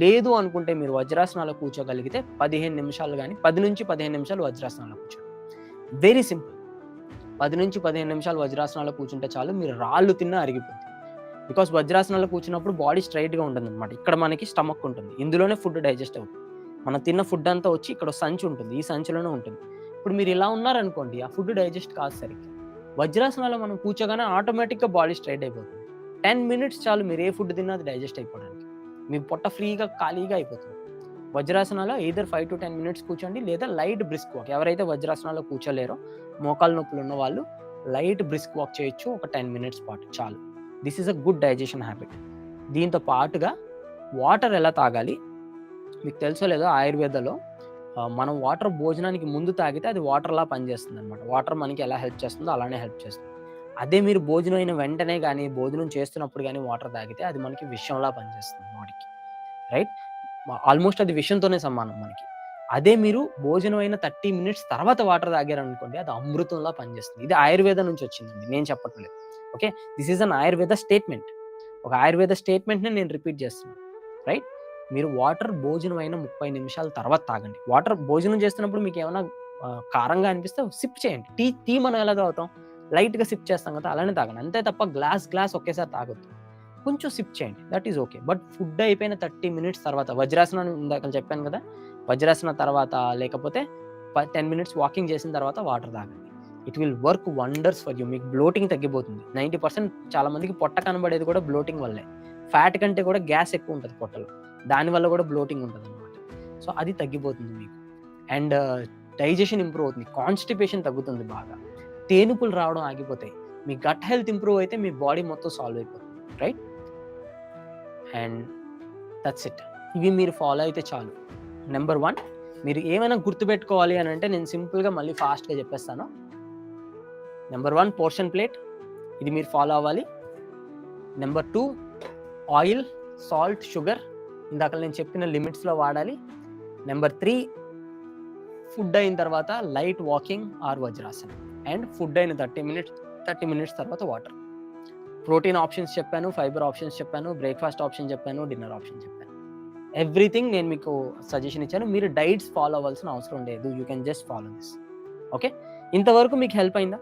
లేదు అనుకుంటే మీరు వజ్రాసనాలో కూర్చోగలిగితే 15 నిమిషాలు గాని, 10-15 నిమిషాలు వజ్రాసనాలో కూర్చోండి. Very simple. 10-15 నిమిషాలు వజ్రాసనాలో కూర్చుంటే చాలు. మీరు రాళ్ళు తిన్నా అరిగిపోద్ది. బికాస్ వజ్రాసనాలో కూర్చున్నప్పుడు బాడీ స్ట్రైట్‌గా ఉంటుందన్నమాట. ఇక్కడ మనకి స్టమక్ ఉంటుంది. ఇందులోనే ఫుడ్ డైజెస్ట్ అవుతుంది. మనం తిన్న ఫుడ్ అంతా వచ్చి ఇక్కడ సంచి ఉంటుంది. ఈ సంచిలోనే ఉంటుంది. ఇప్పుడు మీరు ఇలా ఉన్నారనుకోండి, ఆ ఫుడ్ డైజెస్ట్ కాదు సరిగ్గా. వజ్రాసనాలో మనం కూర్చోగానే ఆటోమేటిక్‌గా బాడీ స్ట్రైట్ అయిపోతుంది. 10 మినిట్స్ చాలు మీరు ఏ ఫుడ్ తిన్నా అది డైజెస్ట్ అయిపోవడానికి. మీ పొట్ట ఫ్రీగా ఖాళీగా అయిపోతుంది. వజ్రాసనాలో ఎయిదర్ 5-10 మినిట్స్ కూర్చోండి, లేదా లైట్ బ్రిస్క్ వాక్. ఎవరైతే వజ్రాసనాలో కూర్చోలేరో, మోకాళ్ళ నొప్పులు ఉన్న వాళ్ళు లైట్ బ్రిస్క్ వాక్ చేయొచ్చు ఒక 10 మినిట్స్ పాటు చాలు. This is a good digestion habit. దీంతో పాటుగా వాటర్ ఎలా తాగాలి మీకు తెలుసో లేదో, ఆయుర్వేదలో మనం వాటర్ భోజనానికి ముందు తాగితే అది వాటర్‌లా పనిచేస్తుందనమాట. వాటర్ మనకి ఎలా హెల్ప్ చేస్తుందో అలానే హెల్ప్ చేస్తుంది. అదే మీరు భోజనం అయిన వెంటనే గాని, భోజనం చేస్తున్నప్పుడు గాని వాటర్ తాగితే అది మనకి విషంలా పనిచేస్తుంది బాడీకి, రైట్? ఆల్మోస్ట్ అది విషంతోనే సమానం మనకి. అదే మీరు భోజనం అయిన 30 మినిట్స్ తర్వాత వాటర్ తాగారనుకోండి, అది అమృతంలా పనిచేస్తుంది. ఇది ఆయుర్వేదం నుంచి వచ్చిందండి. నేను చెప్పట్లేదు. Okay? This is an Ayurveda statement. ఒక ఆయుర్వేద స్టేట్మెంట్‌ని నేను రిపీట్ చేస్తున్నాను, రైట్? మీరు వాటర్ భోజనం అయిన 30 నిమిషాల తర్వాత తాగండి. వాటర్ భోజనం చేస్తున్నప్పుడు మీకేమన్నా కారంగా అనిపిస్తే సిప్ చేయండి. టీ మనం ఎలా తాగుతాం? లైట్‌గా సిప్ చేస్తాం కదా! అలానే తాగండి. అంతే తప్ప గ్లాస్ ఒకేసారి తాగొద్దు. కొంచెం సిప్ చేయండి. That is okay. But food అయిపోయిన 30 మినిట్స్ తర్వాత వజ్రాసనం ఇందాక చెప్పాను కదా! వజ్రాసనం తర్వాత లేకపోతే 10 మినిట్స్ వాకింగ్ చేసిన తర్వాత వాటర్ తాగండి. It will work wonders for you. మీకు బ్లోటింగ్ తగ్గిపోతుంది. 90% చాలా మందికి పొట్ట కనబడేది కూడా బ్లోటింగ్ వల్లే. ఫ్యాట్ కంటే కూడా గ్యాస్ ఎక్కువ ఉంటది పొట్టలో. దానివల్ల కూడా బ్లోటింగ్ ఉంటదనమాట. సో అది తగ్గిపోతుంది మీకు. అండ్ డైజెషన్ ఇంప్రూవ్ అవుతుంది. కాన్‌స్టిపేషన్ తగ్గుతుంది బాగా. తేనుపులు రావడం ఆగిపోతాయి. మీ గట్ హెల్త్ ఇంప్రూవ్ అయితే మీ బాడీ మొత్తం సాల్వ్ అయిపోతుంది, రైట్? And that's it. ఇవి మీరు ఫాలో అయితే చాలు. నెంబర్ 1, మీరు ఏమైనా గుర్తుపెట్టుకోవాలి అని అంటే నేను సింపుల్గా మళ్ళీ ఫాస్ట్గా చెప్పేస్తాను. నెంబర్ 1 పోర్షన్ ప్లేట్, ఇది మీరు ఫాలో అవ్వాలి. నెంబర్ 2 ఆయిల్, సాల్ట్, షుగర్ ఇందాక నేను చెప్పిన లిమిట్స్లో వాడాలి. నెంబర్ 3 ఫుడ్ అయిన తర్వాత లైట్ వాకింగ్ ఆర్ వజ్రాసనం. అండ్ ఫుడ్ అయిన 30 మినిట్స్ తర్వాత వాటర్. ప్రోటీన్ ఆప్షన్స్ చెప్పాను, ఫైబర్ ఆప్షన్స్ చెప్పాను, బ్రేక్ఫాస్ట్ ఆప్షన్ చెప్పాను, డిన్నర్ ఆప్షన్ చెప్పాను. ఎవ్రీథింగ్ నేను మీకు సజెషన్ ఇచ్చాను. మీరు డైట్స్ ఫాలో అవ్వాల్సిన అవసరం లేదు. You can just follow this. Okay, ఇంతవరకు మీకు హెల్ప్ అయిందా?